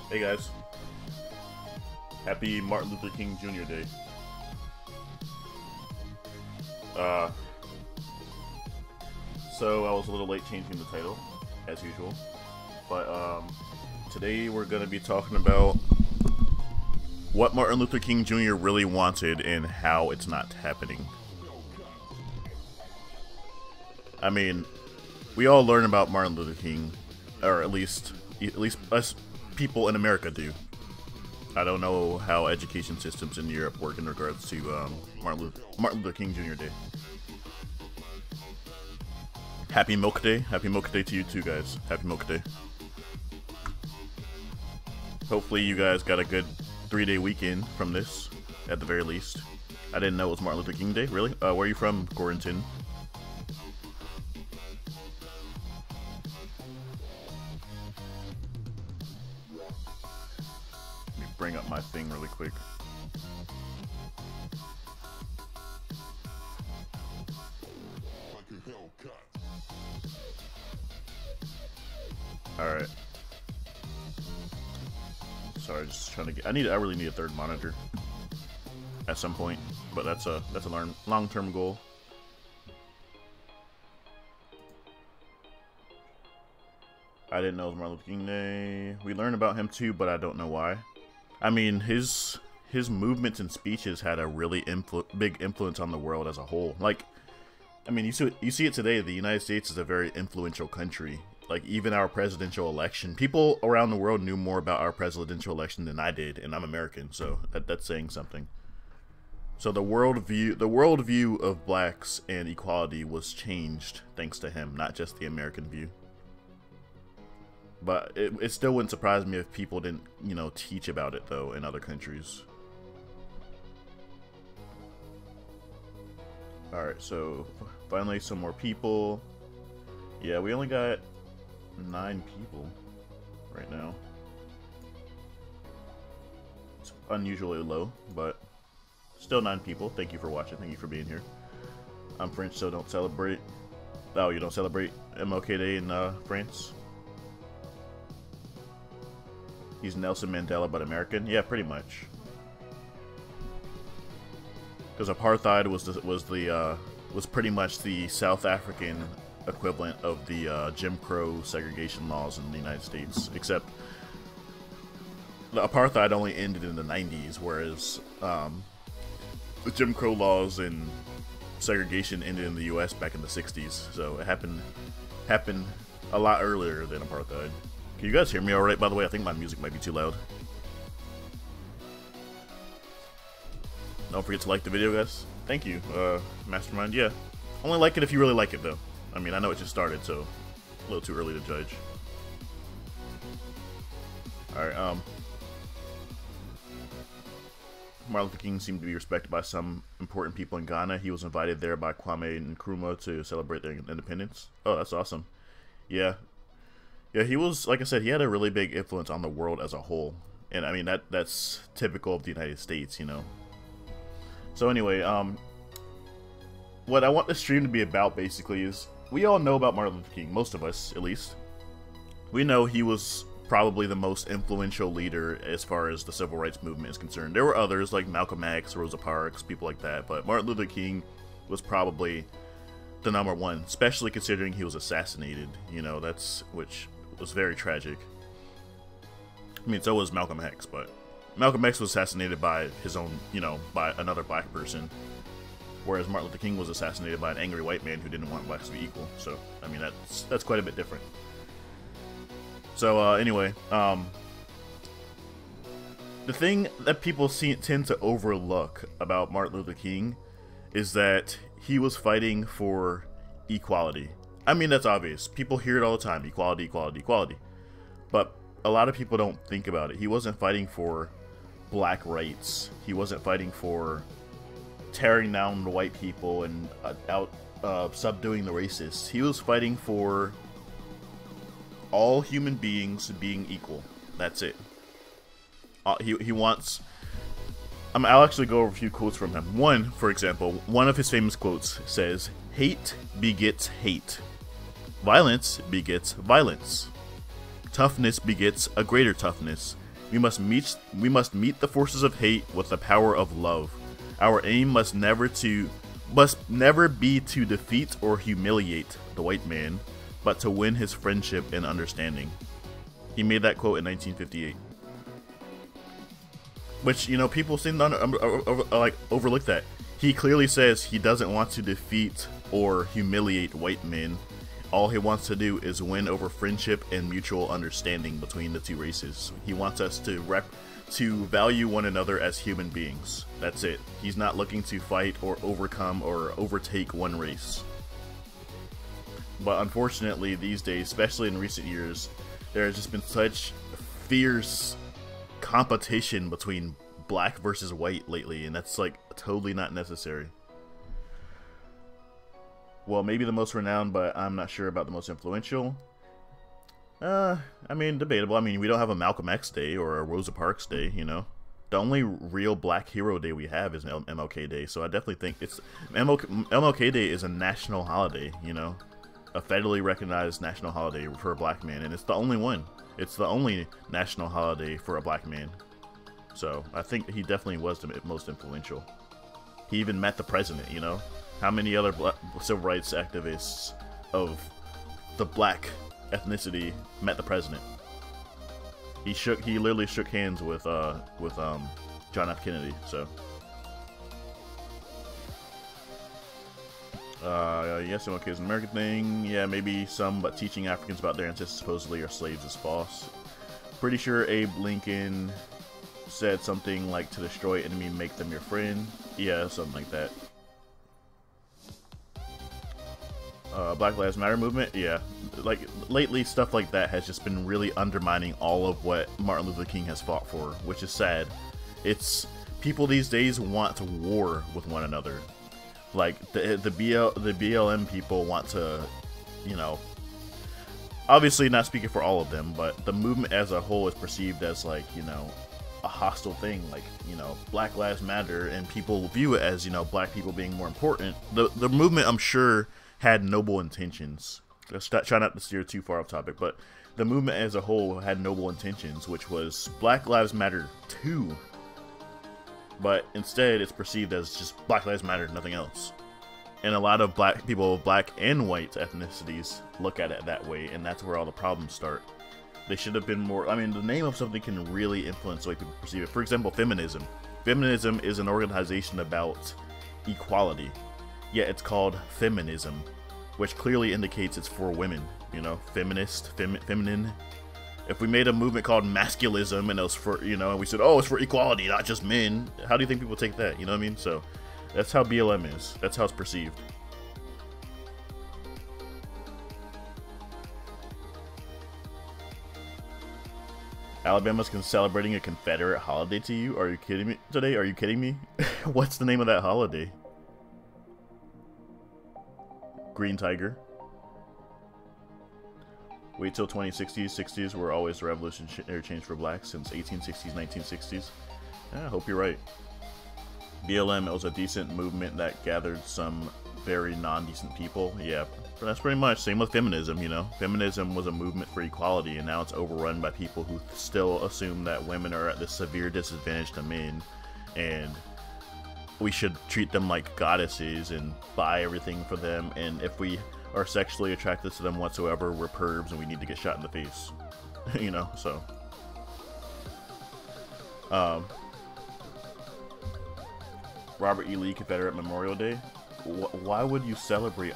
Hey guys, happy Martin Luther King Jr. Day. So I was a little late changing the title, as usual, but today we're going to be talking about what Martin Luther King Jr. really wanted and how it's not happening. I mean, we all learn about Martin Luther King, or at least us people in America do. I don't know how education systems in Europe work in regards to Martin Luther King Jr. Day. Happy Milk Day. Happy Milk Day to you too, guys. Happy Milk Day. Hopefully you guys got a good 3-day weekend from this, at the very least. I didn't know it was Martin Luther King Day. Really? Where are you from, Quarantine? Let me bring up my thing really quick. Alright. Sorry, just trying to get. I really need a third monitor at some point, but that's a long-term goal. I didn't know it was Martin Luther King Day. We learned about him too, but I don't know why. I mean, his movements and speeches had a really big influence on the world as a whole. Like, I mean, you see it today. The United States is a very influential country. Like, even our presidential election, people around the world knew more about our presidential election than I did, and I'm American, so that's saying something. So the worldview of blacks and equality was changed thanks to him, not just the American view. But it still wouldn't surprise me if people didn't, you know, teach about it though in other countries. All right, so finally some more people. Yeah, we only got 9 people right now. It's unusually low, but still 9 people. Thank you for watching. Thank you for being here. I'm French, so don't celebrate. Oh, you don't celebrate MLK Day in France? He's Nelson Mandela, but American. Yeah, pretty much. Because apartheid was pretty much the South African equivalent of the Jim Crow segregation laws in the United States, except the apartheid only ended in the 90s, whereas the Jim Crow laws and segregation ended in the US back in the 60s, so it happened a lot earlier than apartheid. Can you guys hear me alright, by the way? I think my music might be too loud. Don't forget to like the video, guys. Thank you, Mastermind. Yeah, only like it if you really like it, though. I mean, I know it just started, so a little too early to judge. Alright, Martin Luther King seemed to be respected by some important people in Ghana. He was invited there by Kwame Nkrumah to celebrate their independence. Oh, that's awesome. Yeah. Yeah, he was, like I said, he had a really big influence on the world as a whole. And, I mean, that's typical of the United States, you know. So, anyway, what I want this stream to be about, basically, is we all know about Martin Luther King, most of us, at least. We know he was probably the most influential leader as far as the civil rights movement is concerned. There were others, like Malcolm X, Rosa Parks, people like that, but Martin Luther King was probably the #1, especially considering he was assassinated, you know, which was very tragic. I mean, so was Malcolm X, but Malcolm X was assassinated by his own, you know, by another black person. Whereas Martin Luther King was assassinated by an angry white man who didn't want blacks to be equal. So, I mean, that's quite a bit different. So, anyway, the thing that people tend to overlook about Martin Luther King is that he was fighting for equality. I mean, that's obvious. People hear it all the time, equality, equality, equality. But a lot of people don't think about it. He wasn't fighting for black rights. He wasn't fighting for tearing down the white people and subduing the racists. He was fighting for all human beings being equal. That's it. He wants... I'll actually go over a few quotes from him. One, for example, one of his famous quotes says, "Hate begets hate. Violence begets violence. Toughness begets a greater toughness. We must meet the forces of hate with the power of love. Our aim must never be to defeat or humiliate the white man, but to win his friendship and understanding. He made that quote in 1958. Which, you know, people seem to like overlook that. He clearly says he doesn't want to defeat or humiliate white men. All he wants to do is win over friendship and mutual understanding between the two races. He wants us to value one another as human beings. That's it. He's not looking to fight or overcome or overtake one race. But unfortunately, these days, especially in recent years, there has just been such fierce competition between black versus white lately, and that's like totally not necessary. Well, maybe the most renowned, but I'm not sure about the most influential. I mean, debatable. I mean, we don't have a Malcolm X Day or a Rosa Parks Day, you know. The only real black hero day we have is MLK Day, so I definitely think it's... MLK Day is a national holiday, you know. A federally recognized national holiday for a black man, and it's the only one. It's the only national holiday for a black man. So, I think he definitely was the most influential. He even met the president, you know. How many other civil rights activists of the black ethnicity met the president? He literally shook hands with John F. Kennedy. So, yes, MLK is an American thing. Yeah, maybe some, but teaching Africans about their ancestors supposedly are slaves is false. Pretty sure Abe Lincoln said something like, to destroy enemy, make them your friend. Yeah, something like that. Black Lives Matter movement, yeah. Like, lately, stuff like that has just been really undermining all of what Martin Luther King has fought for, which is sad. It's... people these days want war with one another. Like, the BLM people want to, you know... obviously not speaking for all of them, but the movement as a whole is perceived as, like, you know, a hostile thing. Like, you know, Black Lives Matter, and people view it as, you know, black people being more important. The movement, I'm sure, had noble intentions. Let's try not to steer too far off topic, but the movement as a whole had noble intentions, which was Black Lives Matter too. But instead, it's perceived as just Black Lives Matter, nothing else. And a lot of black people of black and white ethnicities look at it that way, and that's where all the problems start. They should have been more... I mean, the name of something can really influence the way people perceive it. For example, feminism. Feminism is an organization about equality. Yet it's called feminism, which clearly indicates it's for women, you know, feminist, feminine. If we made a movement called masculism and it was for, you know, and we said, oh, it's for equality, not just men, how do you think people take that? You know what I mean? So that's how BLM is. That's how it's perceived. Alabama's celebrating a Confederate holiday to you? Are you kidding me today? Are you kidding me? What's the name of that holiday? Green Tiger. Wait till 2060s. 60s were always the revolutionary change for blacks since 1860s, 1960s. Yeah, I hope you're right. BLM, it was a decent movement that gathered some very non-decent people. Yeah, but that's pretty much same with feminism, you know. Feminism was a movement for equality, and now it's overrun by people who still assume that women are at this severe disadvantage to men, and we should treat them like goddesses and buy everything for them, and if we are sexually attracted to them whatsoever, we're pervs and we need to get shot in the face. You know, so Robert E. Lee Confederate Memorial Day. Why would you celebrate?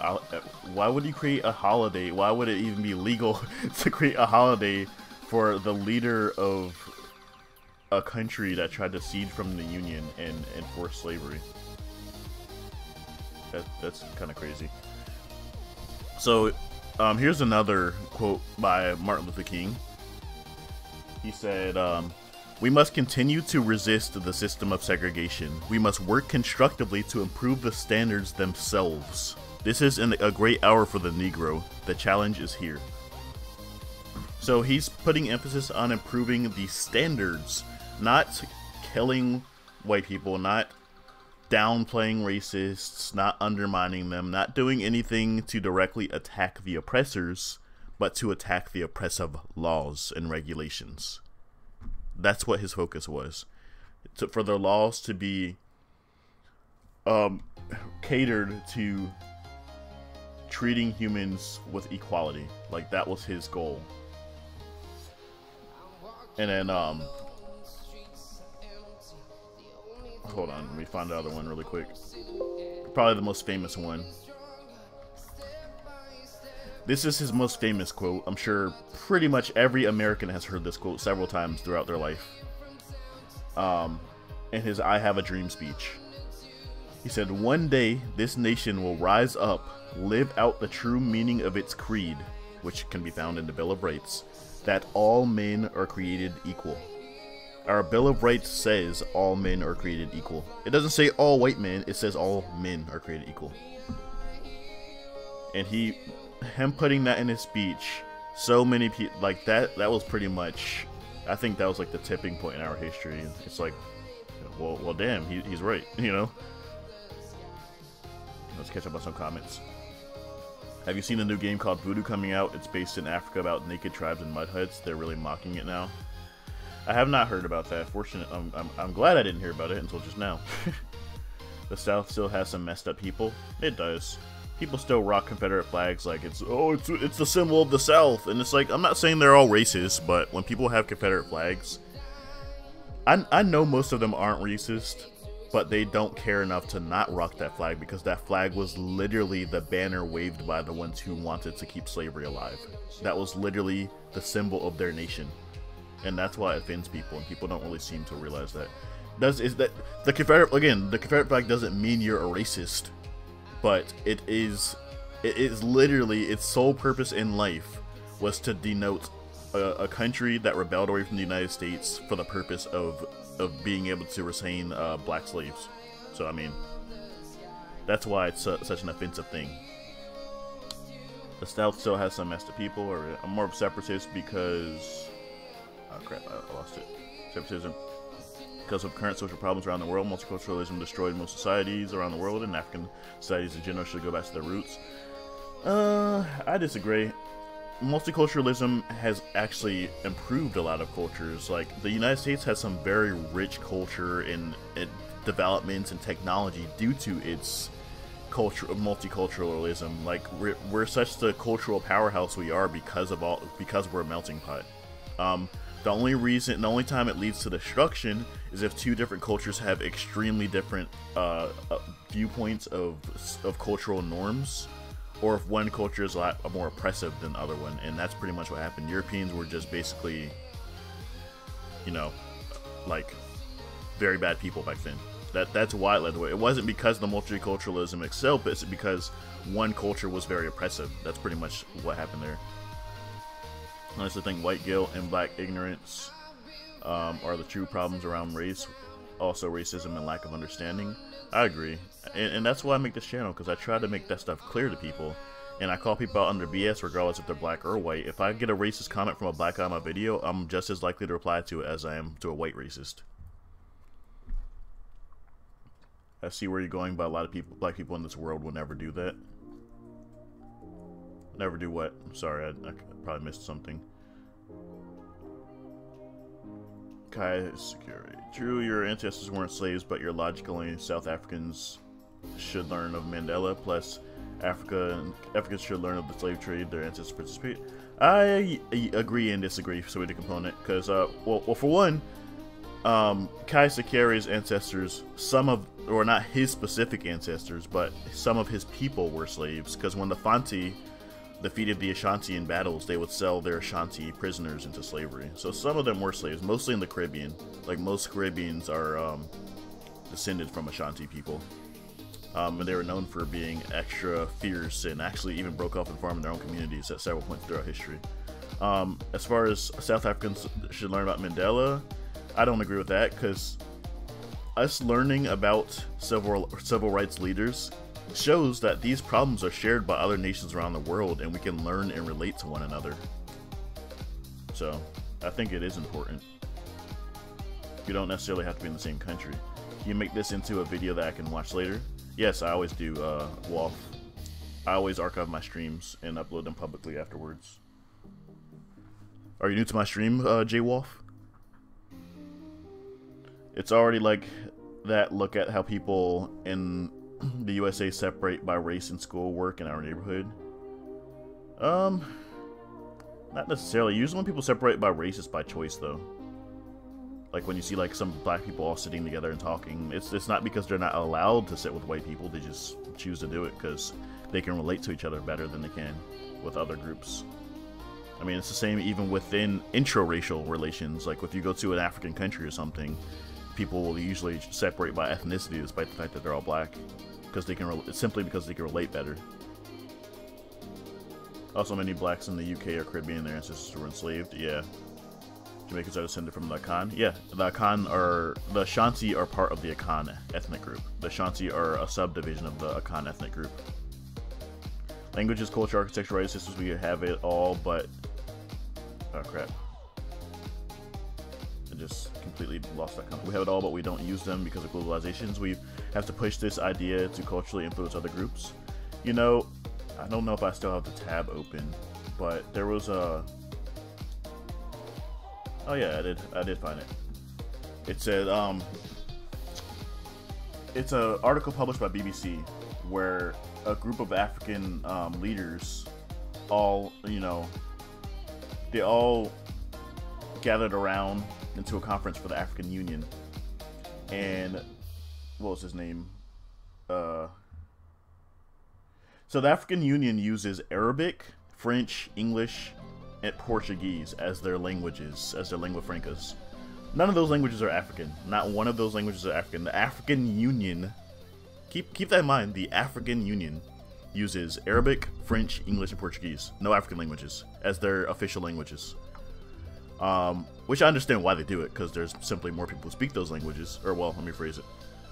Why would you create a holiday? Why would it even be legal to create a holiday for the leader of a country that tried to secede from the Union and enforce slavery? That's kind of crazy. So, here's another quote by Martin Luther King. He said, "We must continue to resist the system of segregation. We must work constructively to improve the standards themselves. This is a great hour for the Negro. The challenge is here." So he's putting emphasis on improving the standards, not killing white people, not downplaying racists, not undermining them, not doing anything to directly attack the oppressors, but to attack the oppressive laws and regulations. That's what his focus was. For the laws to be catered to treating humans with equality. Like, that was his goal. And then, hold on, let me find the other one really quick. Probably the most famous one. This is his most famous quote. I'm sure pretty much every American has heard this quote several times throughout their life. In his I Have a Dream speech. He said, "One day, this nation will rise up, live out the true meaning of its creed, which can be found in the Bill of Rights, that all men are created equal." Our Bill of Rights says all men are created equal. It doesn't say all white men, it says all men are created equal. And him putting that in his speech, so many people, like, that was pretty much, I think that was like the tipping point in our history. It's like, well damn, he's right, you know? Let's catch up on some comments. Have you seen the new game called Voodoo coming out? It's based in Africa about naked tribes and mud huts. They're really mocking it now. I have not heard about that. I'm glad I didn't hear about it until just now. The South still has some messed up people. It does. People still rock Confederate flags like it's the symbol of the South, and it's like, I'm not saying they're all racist, but when people have Confederate flags, I know most of them aren't racist, but they don't care enough to not rock that flag because that flag was literally the banner waved by the ones who wanted to keep slavery alive. That was literally the symbol of their nation. And that's why it offends people, and people don't really seem to realize that. The Confederate flag doesn't mean you're a racist, but it is literally, its sole purpose in life was to denote a country that rebelled away from the United States for the purpose of being able to retain black slaves. So I mean, that's why it's such an offensive thing. The South still has some messed up people, or I'm more of a separatist because, oh crap, I lost it. Separatism. Because of current social problems around the world, multiculturalism destroyed most societies around the world, and African societies in general should go back to their roots. I disagree. Multiculturalism has actually improved a lot of cultures. Like, the United States has some very rich culture and developments and technology due to its culture of multiculturalism. Like, we're such the cultural powerhouse we are because we're a melting pot. The only time it leads to destruction is if two different cultures have extremely different viewpoints of cultural norms, or if one culture is a lot more oppressive than the other one. And that's pretty much what happened. Europeans were just basically, you know, like, very bad people back then. That's why it led the way. It wasn't because the multiculturalism itself, it's because one culture was very oppressive. That's pretty much what happened there. I also think white guilt and black ignorance are the true problems around race. Also racism and lack of understanding. I agree. And that's why I make this channel, because I try to make that stuff clear to people. And I call people out under BS regardless if they're black or white. If I get a racist comment from a black guy on my video, I'm just as likely to reply to it as I am to a white racist. I see where you're going, but a lot of people, black people in this world will never do that. Never do what? Sorry, I probably missed something. Kai security. True, your ancestors weren't slaves, but your logically South Africans should learn of Mandela. Plus, Africans should learn of the slave trade their ancestors participate. I agree and disagree, so we the component, because well, for one, Kai Sakari's ancestors, or not his specific ancestors, but some of his people were slaves, because when the Fanti defeated the Ashanti in battles, they would sell their Ashanti prisoners into slavery. So some of them were slaves, mostly in the Caribbean. Like, most Caribbeans are descended from Ashanti people. And they were known for being extra fierce and actually even broke off and farmed their own communities at several points throughout history. As far as South Africans should learn about Mandela, I don't agree with that, because us learning about civil rights leaders shows that these problems are shared by other nations around the world, and we can learn and relate to one another. So I think it is important. You don't necessarily have to be in the same country. You make this into a video that I can watch later. Yes, I always do, Wolf. I always archive my streams and upload them publicly afterwards. Are you new to my stream, J Wolf? It's already like that. Look at how people in the USA separate by race in school, work, in our neighborhood. Not necessarily. Usually when people separate by race, it's by choice, though. Like when you see like some black people all sitting together and talking, it's not because they're not allowed to sit with white people. They just choose to do it because they can relate to each other better than they can with other groups. I mean, it's the same even within intra-racial relations. Like if you go to an African country or something, people will usually separate by ethnicity despite the fact that they're all black, because they can simply because they can relate better. Also, many blacks in the UK or Caribbean, their ancestors were enslaved. Yeah. Jamaicans are descended from the Akan. Yeah, the Ashanti are part of the Akan ethnic group. The Ashanti are a subdivision of the Akan ethnic group. Languages, culture, architecture, rights, systems, we have it all, but... Oh, crap. I just completely lost that concept. We have it all, but we don't use them because of globalizations. We have to push this idea to culturally influence other groups. You know, I don't know if I still have the tab open, but there was a... Oh yeah, I did find it. It said, it's an article published by BBC where a group of African leaders all, they all gathered around into a conference for the African Union. And what was his name? So the African Union uses Arabic, French, English, and Portuguese as their languages, as their lingua francas. None of those languages are African. Not one of those languages are African. The African Union, keep that in mind, the African Union uses Arabic, French, English, and Portuguese. No African languages as their official languages. Which I understand why they do it, because there's simply more people who speak those languages. Or, well, let me phrase it.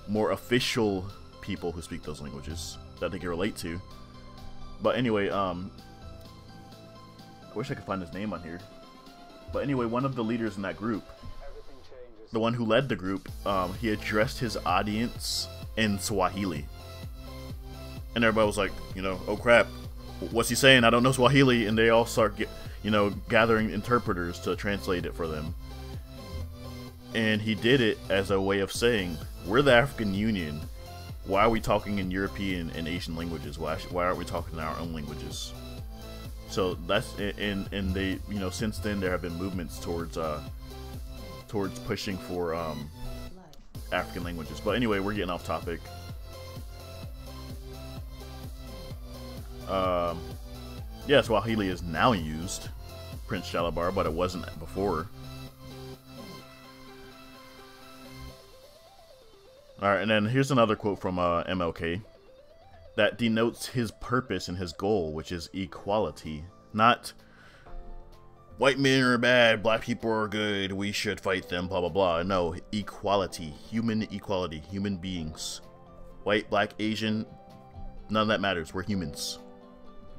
More official people who speak those languages that they can relate to. But anyway, I wish I could find his name on here. But anyway, one of the leaders in that group, the one who led the group, he addressed his audience in Swahili. And everybody was like, oh crap, what's he saying? I don't know Swahili. And they all start, gathering interpreters to translate it for them. And he did it as a way of saying, we're the African Union. Why are we talking in European and Asian languages? Why aren't we talking in our own languages? So that's, and they, since then there have been movements towards pushing for African languages. But anyway, we're getting off topic. Yeah, Swahili is now used, Prince Shalabar, but it wasn't before. Alright, and then here's another quote from MLK that denotes his purpose and his goal, which is equality. Not white men are bad, black people are good, we should fight them, blah blah blah. No, equality, human equality, human beings. White, black, Asian, none of that matters, we're humans.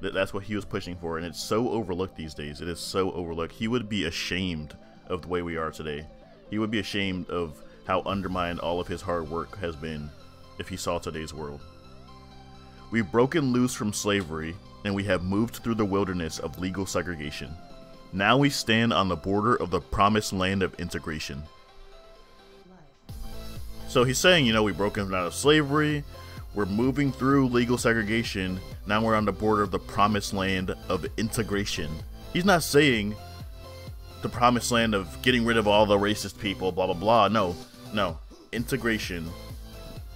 That's what he was pushing for, and it's so overlooked these days. It is so overlooked. He would be ashamed of the way we are today. He would be ashamed of how undermined all of his hard work has been if he saw today's world. We've broken loose from slavery, and we have moved through the wilderness of legal segregation. Now we stand on the border of the promised land of integration. So he's saying, we've broken out of slavery, we're moving through legal segregation, now we're on the border of the promised land of integration. He's not saying the promised land of getting rid of all the racist people, blah blah blah. No, integration.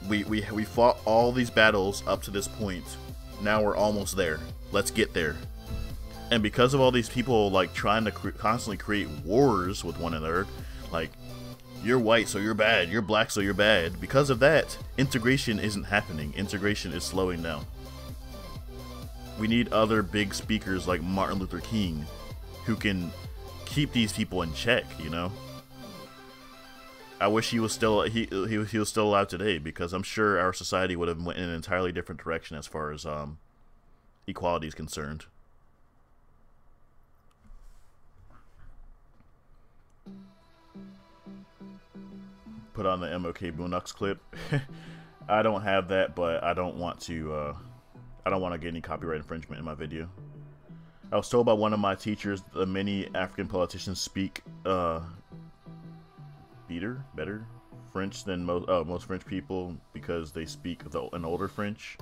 We fought all these battles up to this point. Now we're almost there. Let's get there. And because of all these people trying to constantly create wars with one another, like you're white so you're bad, you're black so you're bad. Because of that, integration isn't happening. Integration is slowing down. We need other big speakers like Martin Luther King who can keep these people in check, I wish he was still he was still alive today, because I'm sure our society would have went in an entirely different direction as far as equality is concerned. Put on the MLK Boondocks clip. I don't have that, but I don't want to get any copyright infringement in my video. I was told by one of my teachers that many African politicians speak better French than most French people because they speak an older French.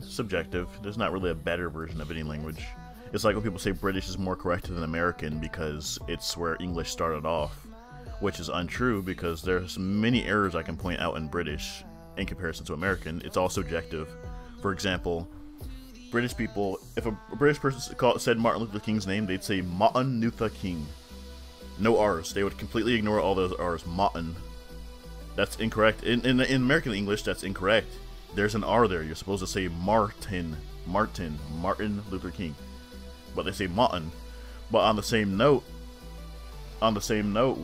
Subjective. There's not really a better version of any language. It's like when people say British is more correct than American because it's where English started off, which is untrue because there's many errors I can point out in British in comparison to American. It's all subjective. For example, British people, if a British person said Martin Luther King's name, they'd say Martin Luther King. No R's. They would completely ignore all those R's. Martin. That's incorrect. In American English, that's incorrect. There's an R there. You're supposed to say Martin Luther King. But they say Martin. But on the same note,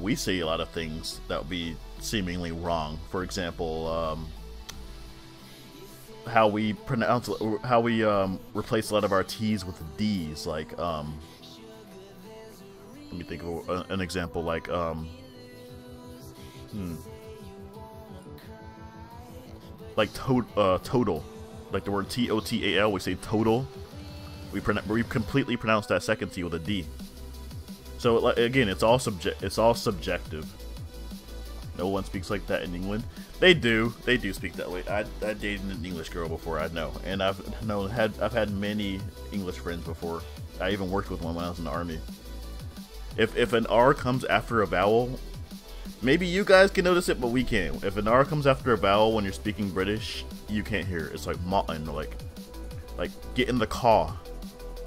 we say a lot of things that would be seemingly wrong. For example, how we replace a lot of our T's with D's. Like, let me think of an example. Like, like total, like the word T-O-T-A-L, we say total. We completely pronounce that second T with a D. So again, it's all subjective. No one speaks like that in England. They do speak that way. I dated an English girl before, I know, and I've had many English friends before. I even worked with one when I was in the army. If an R comes after a vowel, maybe you guys can notice it, but we can't. If an R comes after a vowel when you're speaking British, you can't hear it. It's like Martin, or like get in the car.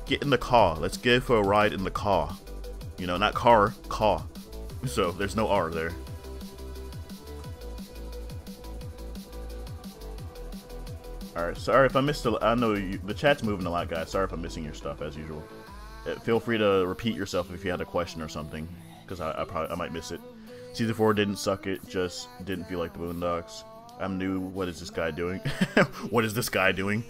Get in the car. Let's go for a ride in the car. You know, not car, car. So there's no R there. Alright, sorry if I missed I know the chat's moving a lot, guys. Sorry if I'm missing your stuff as usual. Feel free to repeat yourself if you had a question or something, because I might miss it. Season 4 didn't suck, it just didn't feel like the Boondocks. I'm new. What is this guy doing? What is this guy doing?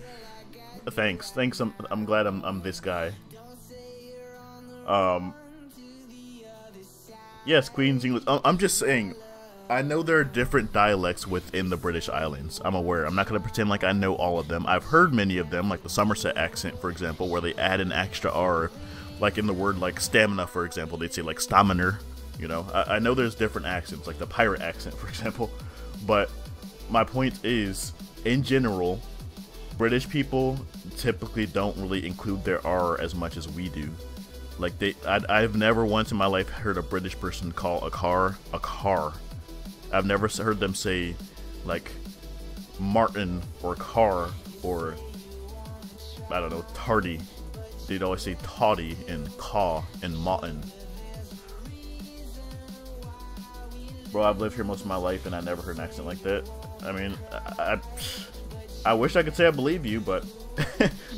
Thanks. I'm glad I'm this guy. Yes, Queen's English. I'm just saying, I know there are different dialects within the British Islands. I'm aware. I'm not going to pretend like I know all of them. I've heard many of them, like the Somerset accent, for example, where they add an extra R. Like in the word like stamina, for example, they'd say like staminer. You know, I know there's different accents, like the pirate accent, for example. But my point is, in general, British people typically don't really include their R as much as we do. Like I've never once in my life heard a British person call a car a car. I've never heard them say like Martin or car or I don't know, tardy. They'd always say toddy and caw and Martin. Bro, I've lived here most of my life and I never heard an accent like that. I mean, I wish I could say I believe you, but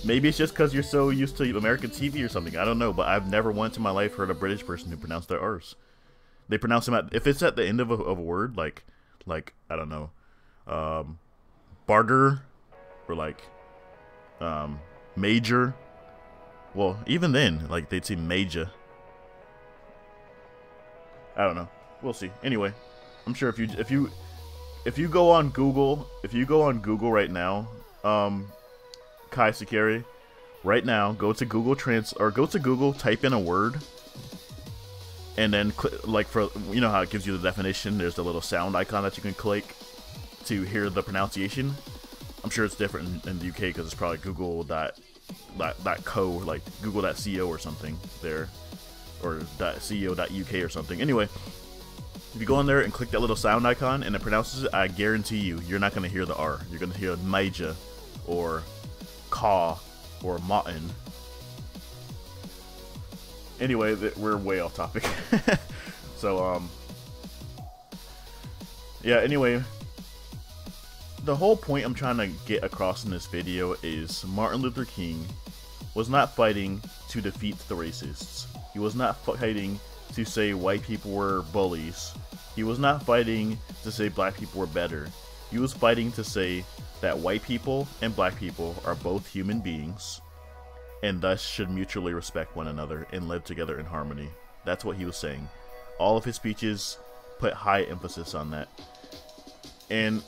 maybe it's just because you're so used to American TV or something. I don't know, but I've never once in my life heard a British person who pronounced their R's. They pronounce them if it's at the end of a word, like I don't know, barter, or like major. Well, even then, like they'd say major. I don't know. We'll see. Anyway, I'm sure if you go on Google, right now, Kai Sakiri, right now, go to Google type in a word, and then like for, you know how it gives you the definition, there's the little sound icon that you can click to hear the pronunciation. I'm sure it's different in the UK because it's probably Google.co, like Google.co or something there, or .co.uk or something. Anyway, if you go in there and click that little sound icon and it pronounces it, I guarantee you're not going to hear the R. You're going to hear major or caw or Martin. Anyway, we're way off topic. So, yeah, anyway, the whole point I'm trying to get across in this video is Martin Luther King was not fighting to defeat the racists. He was not fighting to say white people were bullies. He was not fighting to say black people were better. He was fighting to say that white people and black people are both human beings and thus should mutually respect one another and live together in harmony. That's what he was saying. All of his speeches put high emphasis on that. And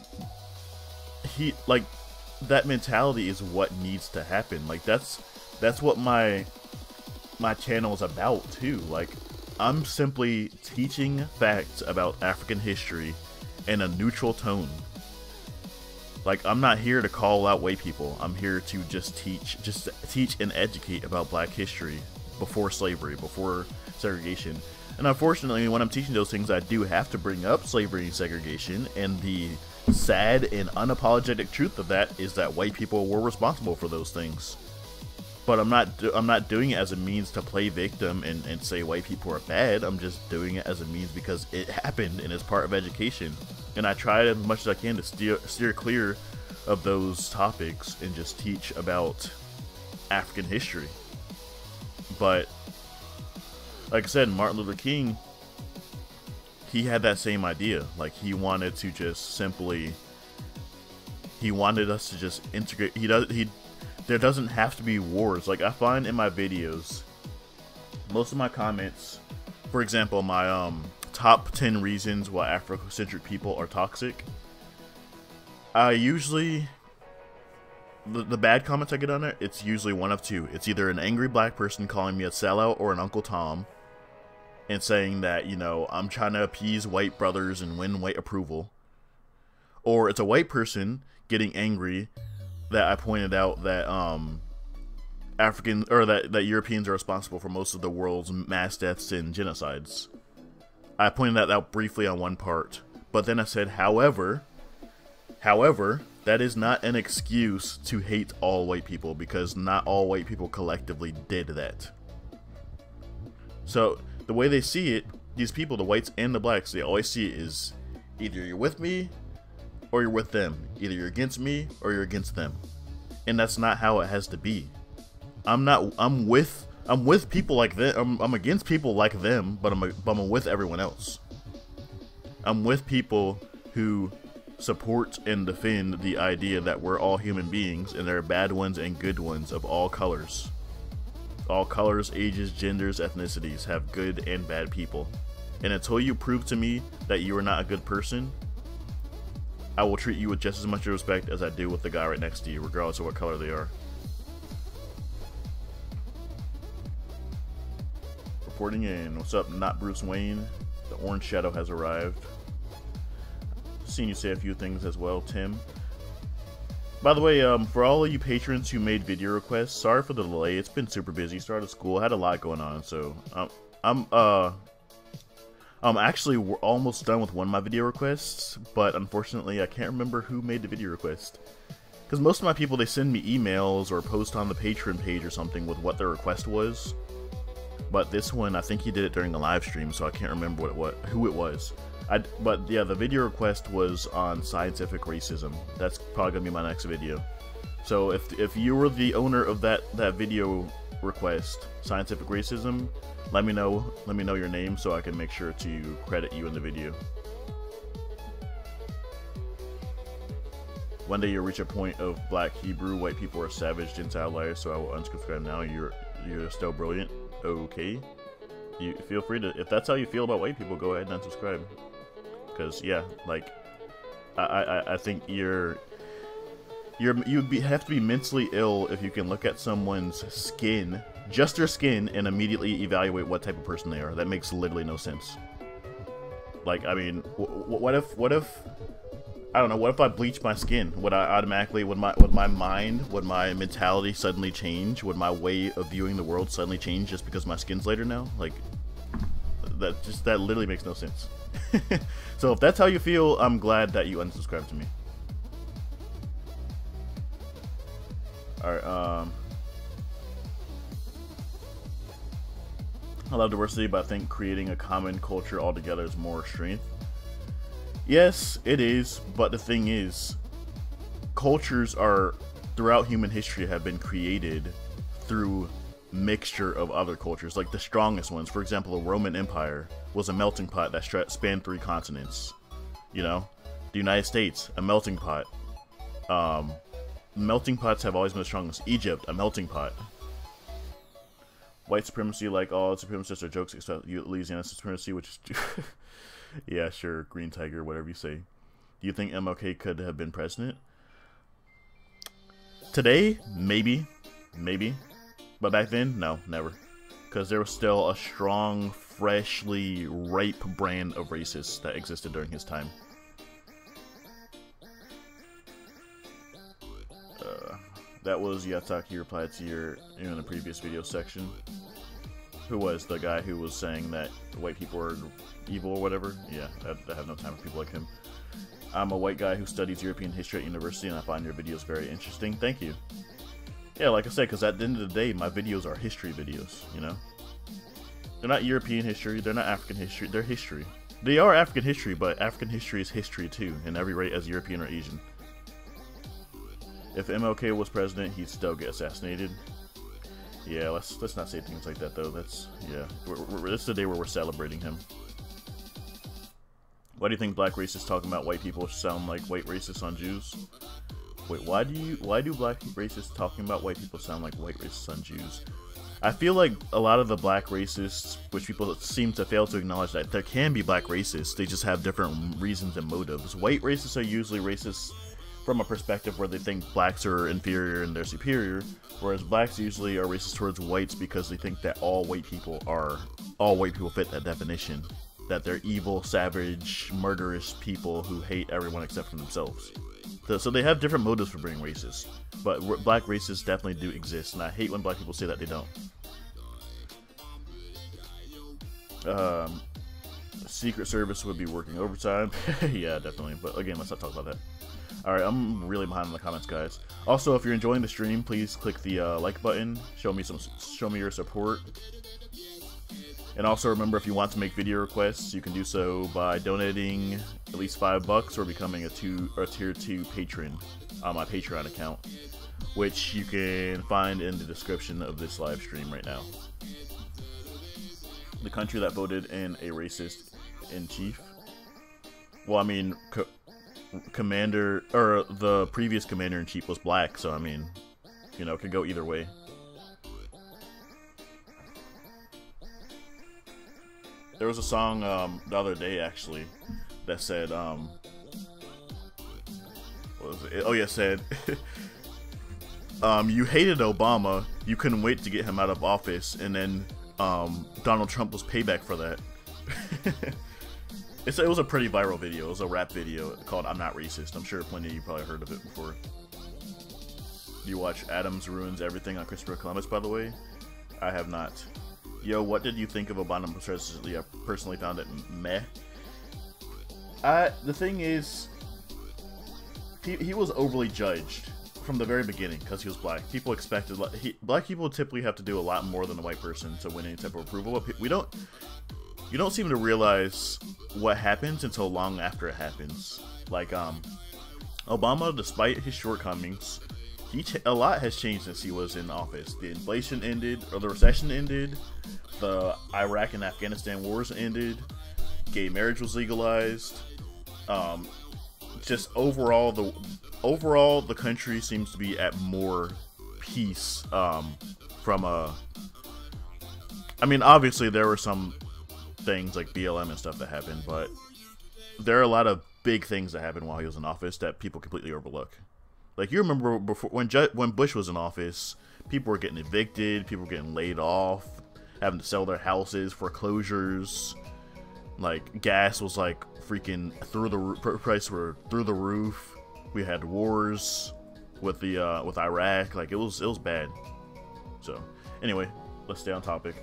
he, like, that mentality is what needs to happen. Like, that's what my channel is about too. Like, I'm simply teaching facts about African history in a neutral tone. Like, I'm not here to call out white people. I'm here to just teach and educate about black history before slavery, before segregation. And unfortunately, when I'm teaching those things, I do have to bring up slavery and segregation, and the sad and unapologetic truth of that is that white people were responsible for those things. But I'm not doing it as a means to play victim and say white people are bad. I'm just doing it as a means because it happened and it's part of education. And I try as much as I can to steer clear of those topics and just teach about African history. But like I said, Martin Luther King, he had that same idea. Like, he wanted to just simply, he wanted us to just integrate. There doesn't have to be wars. Like, I find in my videos, most of my comments, for example, my top 10 reasons why Afrocentric people are toxic, I usually, the bad comments I get on it, it's usually one of two. It's either an angry black person calling me a sellout or an Uncle Tom and saying that, you know, I'm trying to appease white brothers and win white approval. Or it's a white person getting angry that I pointed out that that Europeans are responsible for most of the world's mass deaths and genocides. I pointed that out briefly on one part, but then I said, however, that is not an excuse to hate all white people, because not all white people collectively did that. So the way they see it, these people, the whites and the blacks, they always see it is either you're with me or you're with them. Either you're against me or you're against them. And that's not how it has to be. I'm with people like them. I'm against people like them, but I'm with everyone else. I'm with people who support and defend the idea that we're all human beings and there are bad ones and good ones of all colors. All colors, ages, genders, ethnicities have good and bad people. And until you prove to me that you are not a good person, I will treat you with just as much respect as I do with the guy right next to you, regardless of what color they are. Reporting in. What's up, not Bruce Wayne? The Orange Shadow has arrived. Seen you say a few things as well, Tim. By the way, for all of you patrons who made video requests, sorry for the delay. It's been super busy. Started school, had a lot going on, so I'm actually almost done with one of my video requests, but unfortunately I can't remember who made the video request. Because most of my people, they send me emails or post on the Patreon page or something with what their request was. But this one, I think he did it during the live stream, so I can't remember who it was. But yeah, the video request was on scientific racism. That's probably gonna be my next video. So if you were the owner of that video request, scientific racism, let me know your name so I can make sure to credit you in the video. One day you'll reach a point of Black Hebrew, white people are savage, Gentile liars, so I will unsubscribe now. You're still brilliant. Okay. You feel free to, if that's how you feel about white people, go ahead and unsubscribe. Because yeah, like I think you'd have to be mentally ill if you can look at someone's skin, just their skin, and immediately evaluate what type of person they are. That makes literally no sense. Like, I mean, what if I don't know, what if I bleach my skin? Would I automatically, would my mind, would my mentality suddenly change? Would my way of viewing the world suddenly change just because my skin's lighter now? Like, that literally makes no sense. So if that's how you feel, I'm glad that you unsubscribed to me. Alright, I love diversity, but I think creating a common culture altogether is more strength. Yes, it is, but the thing is, cultures are, throughout human history, have been created through mixture of other cultures, like the strongest ones. For example, the Roman Empire was a melting pot that spanned 3 continents. You know, the United States, a melting pot. Melting pots have always been the strongest. Egypt, a melting pot. White supremacy, like all supremacists are jokes, except Louisiana supremacy, which is yeah, sure, Green Tiger, whatever you say. Do you think MLK could have been president? Today, maybe. But back then, no, never. Because there was still a strong, freshly ripe brand of racists that existed during his time. That was Yatak. He replied to your in the previous video section. Who was the guy who was saying that white people are evil or whatever? Yeah, I have no time for people like him. I'm a white guy who studies European history at university, and I find your videos very interesting. Thank you. Yeah, like I said, because at the end of the day, my videos are history videos, you know? They're not European history, they're not African history, they're history. They are African history, but African history is history too, in every rate as European or Asian. If MLK was president, he'd still get assassinated. Yeah, let's not say things like that though. That's, yeah, this is the day where we're celebrating him. Why do you think black racists talking about white people sound like white racists on Jews? Wait, why do black racists talking about white people sound like white racists on Jews? I feel like a lot of the black racists, which people seem to fail to acknowledge that there can be black racists, they just have different reasons and motives. White racists are usually racist from a perspective where they think blacks are inferior and they're superior, whereas blacks usually are racist towards whites because they think that all white people fit that definition. That they're evil, savage, murderous people who hate everyone except for themselves. So they have different motives for being racist. But black racists definitely do exist, and I hate when black people say that they don't. Secret Service would be working overtime. Yeah, definitely. But again, let's not talk about that. Alright, I'm really behind in the comments, guys. Also, if you're enjoying the stream, please click the like button. Show me your support. And also remember, if you want to make video requests, you can do so by donating at least $5 or becoming a tier 2 patron on my Patreon account, which you can find in the description of this live stream right now. The country that voted in a racist in chief. Well, I mean, the previous commander in chief was black, so I mean, you know, it could go either way. There was a song the other day actually that said what was it? Oh yeah, said you hated Obama, you couldn't wait to get him out of office, and then Donald Trump was payback for that. It was a pretty viral video. It was a rap video called "I'm Not Racist." I'm sure plenty of you probably heard of it before. You watch Adams Ruins Everything on Christopher Columbus, by the way? I have not. Yo, what did you think of Obama's presidency? I personally found it meh. The thing is, he was overly judged from the very beginning because he was black. People expected, black people typically have to do a lot more than a white person to win any type of approval. But you don't seem to realize what happens until long after it happens. Like, Obama, despite his shortcomings, a lot has changed since he was in office. The inflation ended, or the recession ended. The Iraq and Afghanistan wars ended. Gay marriage was legalized. Just overall, the country seems to be at more peace. I mean, obviously there were some things like BLM and stuff that happened, but there are a lot of big things that happened while he was in office that people completely overlook. Like, you remember before when Bush was in office, people were getting evicted, people were getting laid off, having to sell their houses, foreclosures. Like, gas was like freaking through the roof, prices were through the roof. We had wars with with Iraq. Like, it was bad. So anyway, let's stay on topic.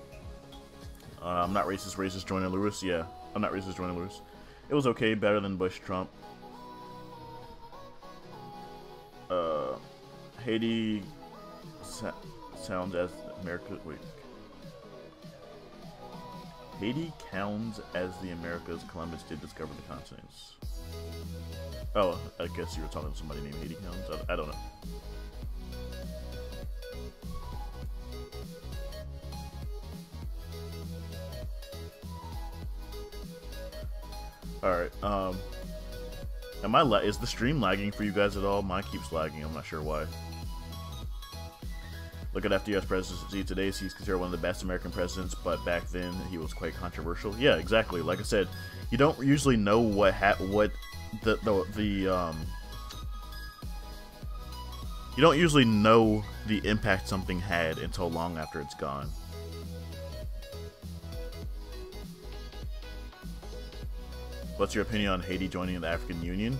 I'm not racist. Joyner Lewis. Yeah, I'm not racist. Joyner Lewis. It was okay, better than Bush Trump. Haiti sounds as America. Wait. Haiti counts as the Americas Columbus did discover the continents. Oh, I guess you were talking to somebody named Haiti counts. I don't know. All right. Is the stream lagging for you guys at all? Mine keeps lagging. I'm not sure why. Look at FDR's presidency today. He's considered one of the best American presidents, but back then he was quite controversial. Yeah, exactly. Like I said, you don't usually know you don't usually know the impact something had until long after it's gone. What's your opinion on Haiti joining the African Union?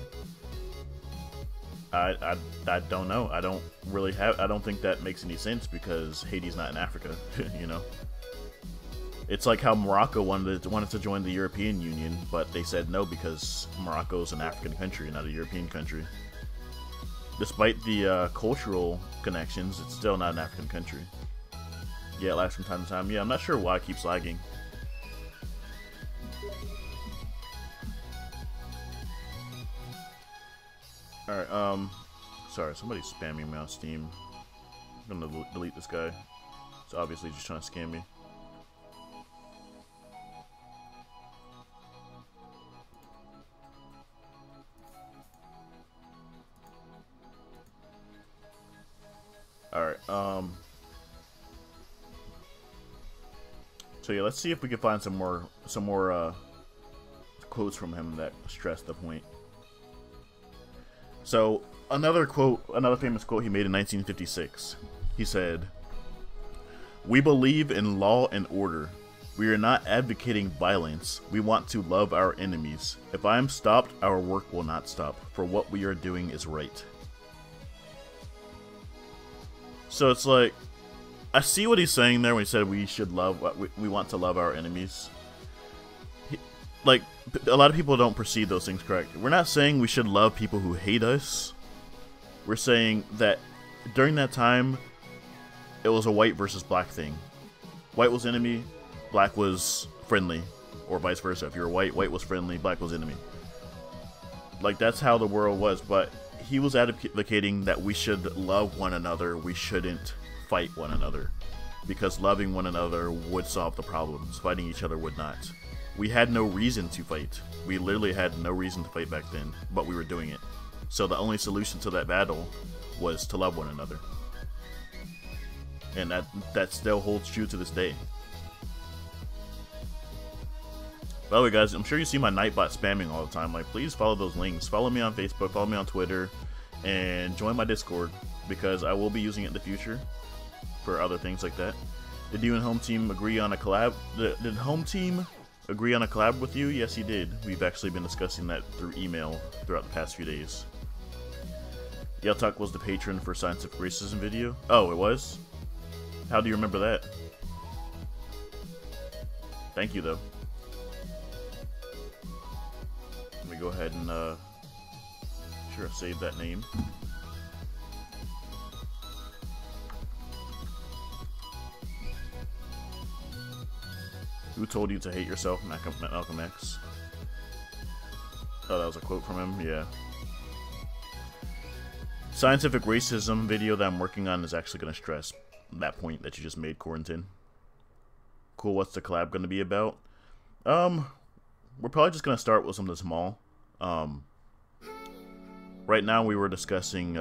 I don't know. I don't really have. I don't think that makes any sense because Haiti's not in Africa. You know, it's like how Morocco wanted to join the European Union, but they said no because Morocco's an African country, not a European country. Despite the cultural connections, it's still not an African country. Yeah, it lags from time to time. Yeah, I'm not sure why it keeps lagging. Alright, sorry, somebody's spamming me on Steam. I'm gonna delete this guy. It's obviously just trying to scam me. Alright, so yeah, let's see if we can find some more quotes from him that stress the point. So, another famous quote he made in 1956. He said, "We believe in law and order. We are not advocating violence. We want to love our enemies. If I am stopped, our work will not stop, for what we are doing is right." So it's like, I see what he's saying there when he said we should love, we want to love our enemies. Like, a lot of people don't perceive those things correct. We're not saying we should love people who hate us. We're saying that during that time, it was a white versus black thing. White was enemy, black was friendly, or vice versa. If you were white, white was friendly, black was enemy. Like, that's how the world was, but he was advocating that we should love one another, we shouldn't fight one another. Because loving one another would solve the problems, fighting each other would not. We had no reason to fight. We literally had no reason to fight back then, but we were doing it. So the only solution to that battle was to love one another. And that still holds true to this day. By the way, guys, I'm sure you see my Nightbot spamming all the time. Like, please follow those links. Follow me on Facebook, follow me on Twitter, and join my Discord, because I will be using it in the future for other things like that. Did you and Home Team agree on a collab? Did Home Team agree on a collab with you? Yes, he did. We've actually been discussing that through email throughout the past few days. Yeltuck was the patron for Scientific Racism video. Oh, it was? How do you remember that? Thank you, though. Let me go ahead and sure, save that name. Who told you to hate yourself, Malcolm X? Oh, that was a quote from him? Yeah. Scientific Racism video that I'm working on is actually going to stress that point that you just made, Quarantine. Cool, what's the collab going to be about? We're probably just going to start with something small. Right now we were discussing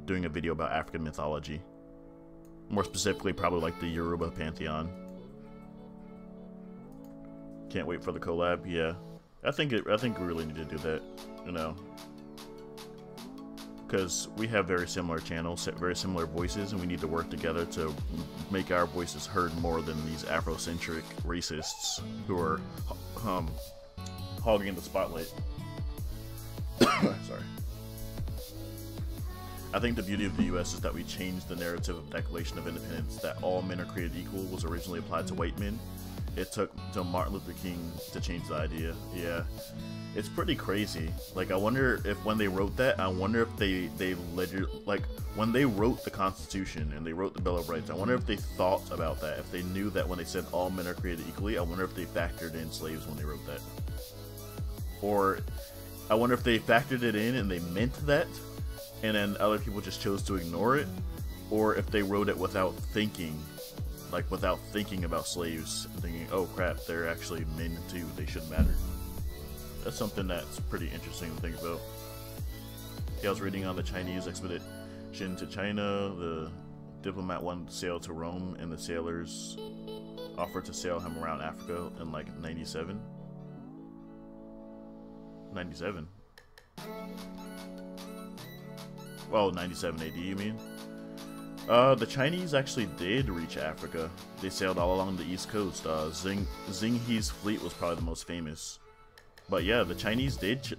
doing a video about African mythology. More specifically, probably like the Yoruba pantheon. Can't wait for the collab. Yeah, I think we really need to do that, you know, because we have very similar channels, very similar voices, and we need to work together to make our voices heard more than these Afrocentric racists who are hogging the spotlight. Sorry. I think the beauty of the U.S. is that we changed the narrative of Declaration of Independence that all men are created equal was originally applied to white men. It took till Martin Luther King to change the idea. Yeah, it's pretty crazy. Like, I wonder if when they wrote that, I wonder if they like when they wrote the Constitution and they wrote the Bill of Rights, I wonder if they thought about that. If they knew that when they said all men are created equally, I wonder if they factored in slaves when they wrote that. Or I wonder if they factored it in and they meant that, and then other people just chose to ignore it, or if they wrote it without thinking. Like, without thinking about slaves, thinking, oh crap, they're actually men too, they shouldn't matter. That's something that's pretty interesting to think about. Yeah, I was reading on the Chinese expedition to China. The diplomat wanted to sail to Rome, and the sailors offered to sail him around Africa in like 97. 97? Well, 97 AD, you mean? The Chinese actually did reach Africa. They sailed all along the east coast. Xing He's fleet was probably the most famous. But yeah, the Chinese did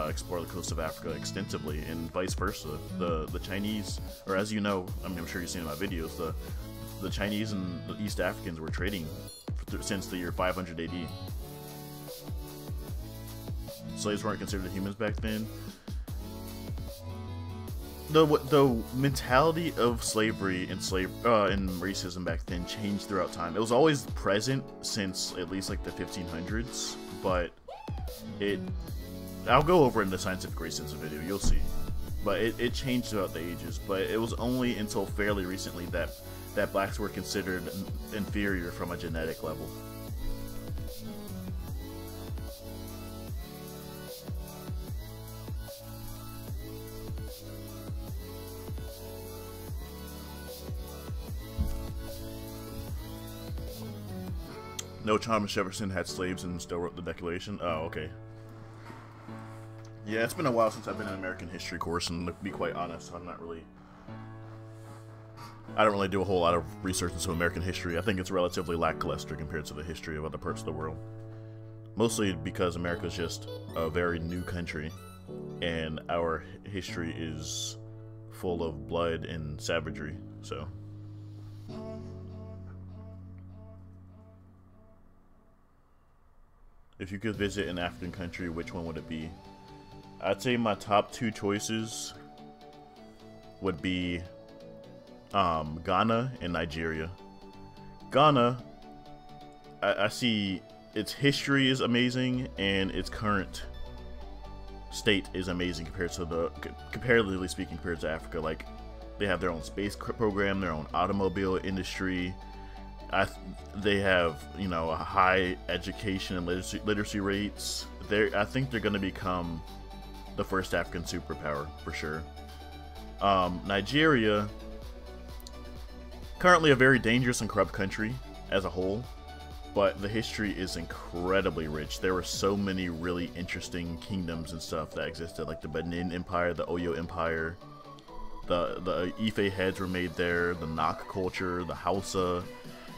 explore the coast of Africa extensively, and vice versa. The Chinese, or as you know, I mean, I'm sure you've seen in my videos, the Chinese and the East Africans were trading since the year 500 AD. Slaves weren't considered humans back then. The mentality of slavery and and racism back then changed throughout time. It was always present since at least like the 1500s, but I'll go over it in the scientific racism video, you'll see. But it changed throughout the ages, but it was only until fairly recently that blacks were considered inferior from a genetic level. No, Thomas Jefferson had slaves and still wrote the Declaration. Oh, okay. Yeah, it's been a while since I've been in an American history course, and to be quite honest, I don't really do a whole lot of research into American history. I think it's relatively lackluster compared to the history of other parts of the world. Mostly because America's just a very new country, and our history is full of blood and savagery, so. If you could visit an African country, which one would it be? I'd say my top two choices would be Ghana and Nigeria. Ghana, I see its history is amazing and its current state is amazing comparatively speaking, compared to Africa. Like, they have their own space program, their own automobile industry. They have, you know, a high education and literacy rates. I think they're going to become the first African superpower for sure. Nigeria, currently a very dangerous and corrupt country as a whole, but the history is incredibly rich. There were so many really interesting kingdoms and stuff that existed, like the Benin Empire, the Oyo Empire, the Ife heads were made there, the Nok culture, the Hausa.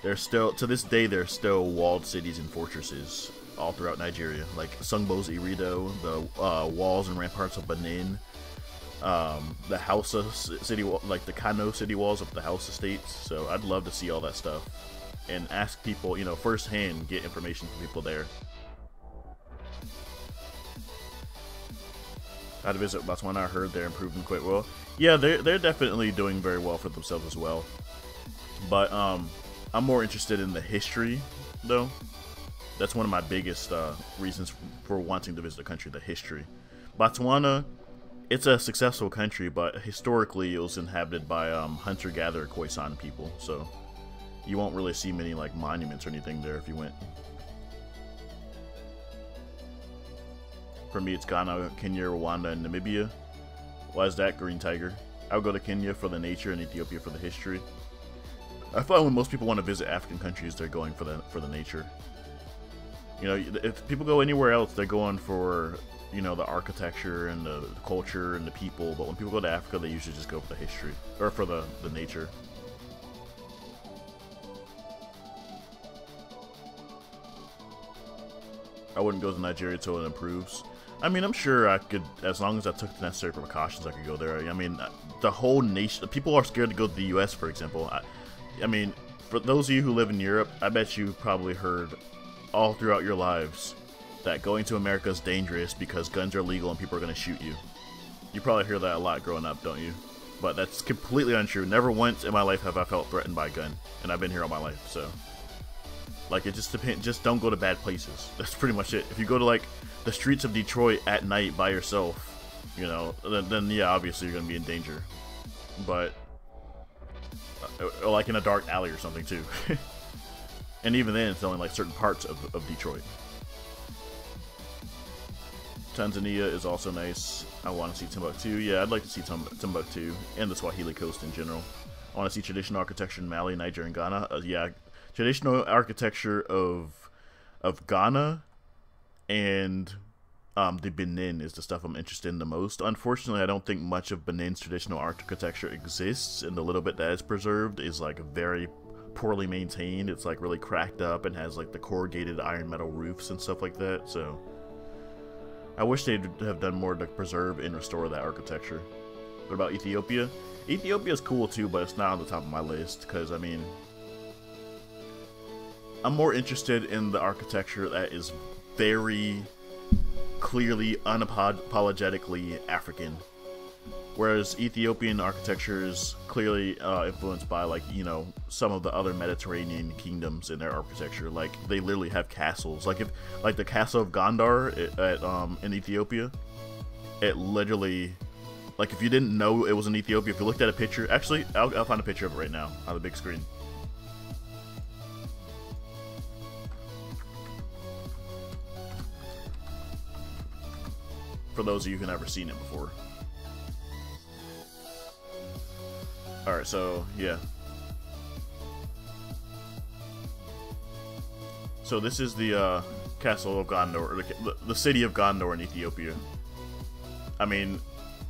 There's still, to this day, there's still walled cities and fortresses all throughout Nigeria, like Sungbo's Irido, the walls and ramparts of Benin, the Hausa city, like the Kano city walls of the Hausa states. So I'd love to see all that stuff and ask people, you know, firsthand, get information from people there. I'd visit Botswana. I heard they're improving quite well. Yeah, they're definitely doing very well for themselves as well. But I'm more interested in the history, though. That's one of my biggest reasons for wanting to visit the country, the history. Botswana, it's a successful country, but historically it was inhabited by hunter-gatherer Khoisan people, so you won't really see many like monuments or anything there if you went. For me, it's Ghana, Kenya, Rwanda, and Namibia. Why is that, Green Tiger? I would go to Kenya for the nature and Ethiopia for the history. I find when most people want to visit African countries, they're going for the nature. You know, if people go anywhere else, they're going for, you know, the architecture and the culture and the people. But when people go to Africa, they usually just go for the history or for the nature. I wouldn't go to Nigeria until it improves. I mean, I'm sure I could, as long as I took the necessary precautions, I could go there. I mean, the whole nation, people are scared to go to the US, for example. I mean, for those of you who live in Europe, I bet you probably heard all throughout your lives that going to America is dangerous because guns are legal and people are going to shoot you. You probably hear that a lot growing up, don't you? But that's completely untrue. Never once in my life have I felt threatened by a gun, and I've been here all my life, so. Like, it just depends. Just don't go to bad places. That's pretty much it. If you go to, like, the streets of Detroit at night by yourself, you know, then yeah, obviously you're going to be in danger. But, or like in a dark alley or something, too. And even then, it's only, like, certain parts of Detroit. Tanzania is also nice. I want to see Timbuktu. Yeah, I'd like to see Timbuktu and the Swahili coast in general. I want to see traditional architecture in Mali, Niger, and Ghana. Yeah, traditional architecture of Ghana and the Benin is the stuff I'm interested in the most. Unfortunately, I don't think much of Benin's traditional architecture exists, and the little bit that is preserved is like very poorly maintained. It's like really cracked up and has like the corrugated iron metal roofs and stuff like that. So I wish they'd have done more to preserve and restore that architecture. What about Ethiopia? Ethiopia is cool too, but it's not on the top of my list because, I mean, I'm more interested in the architecture that is very clearly, unapologetically African. Whereas Ethiopian architecture is clearly influenced by, like, you know, some of the other Mediterranean kingdoms in their architecture. Like, they literally have castles. Like, the castle of Gondar in Ethiopia, it literally, like, if you didn't know it was in Ethiopia, if you looked at a picture, actually, I'll find a picture of it right now on the big screen. For those of you who've never seen it before. Alright, so, yeah. So this is the castle of Gondor, or the city of Gondor in Ethiopia. I mean,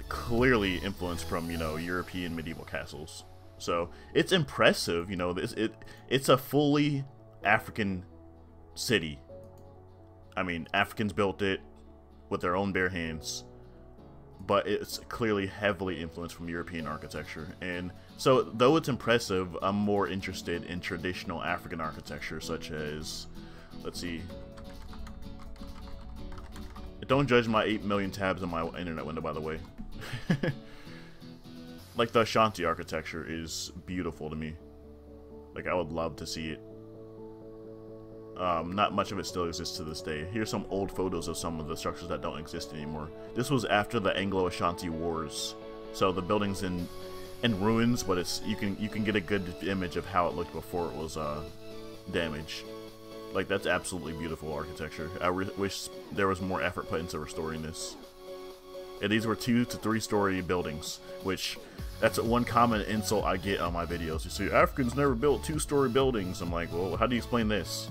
clearly influenced from, you know, European medieval castles. So, it's impressive, you know, it's a fully African city. I mean, Africans built it with their own bare hands, but it's clearly heavily influenced from European architecture. And so, though it's impressive, I'm more interested in traditional African architecture, such as, let's see, don't judge my 8 million tabs on my internet window, by the way. Like, the Ashanti architecture is beautiful to me. Like, I would love to see it. Not much of it still exists to this day. Here's some old photos of some of the structures that don't exist anymore. This was after the Anglo-Ashanti Wars, so the building's in ruins, but it's you can get a good image of how it looked before it was damaged. Like, that's absolutely beautiful architecture. I wish there was more effort put into restoring this. And these were 2 to 3 story buildings, which that's one common insult I get on my videos. You see, Africans never built 2-story buildings. I'm like, well, how do you explain this?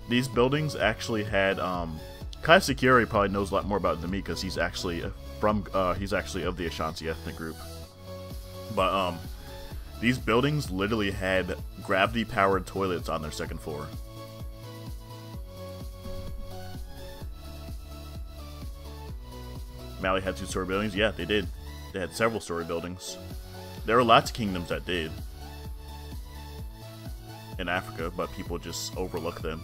These buildings actually had, Kai Sekiri probably knows a lot more about it than me because he's actually he's actually of the Ashanti ethnic group. But, these buildings literally had gravity-powered toilets on their second floor. Mali had 2-story buildings? Yeah, they did. They had several story buildings. There were lots of kingdoms that did in Africa, but people just overlook them.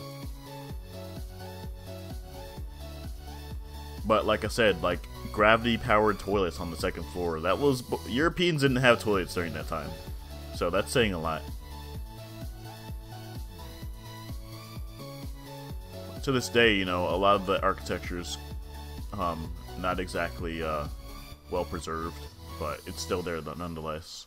But like I said, like, gravity-powered toilets on the second floor, that was... Europeans didn't have toilets during that time. So that's saying a lot. To this day, you know, a lot of the architecture's not exactly well preserved, but it's still there nonetheless.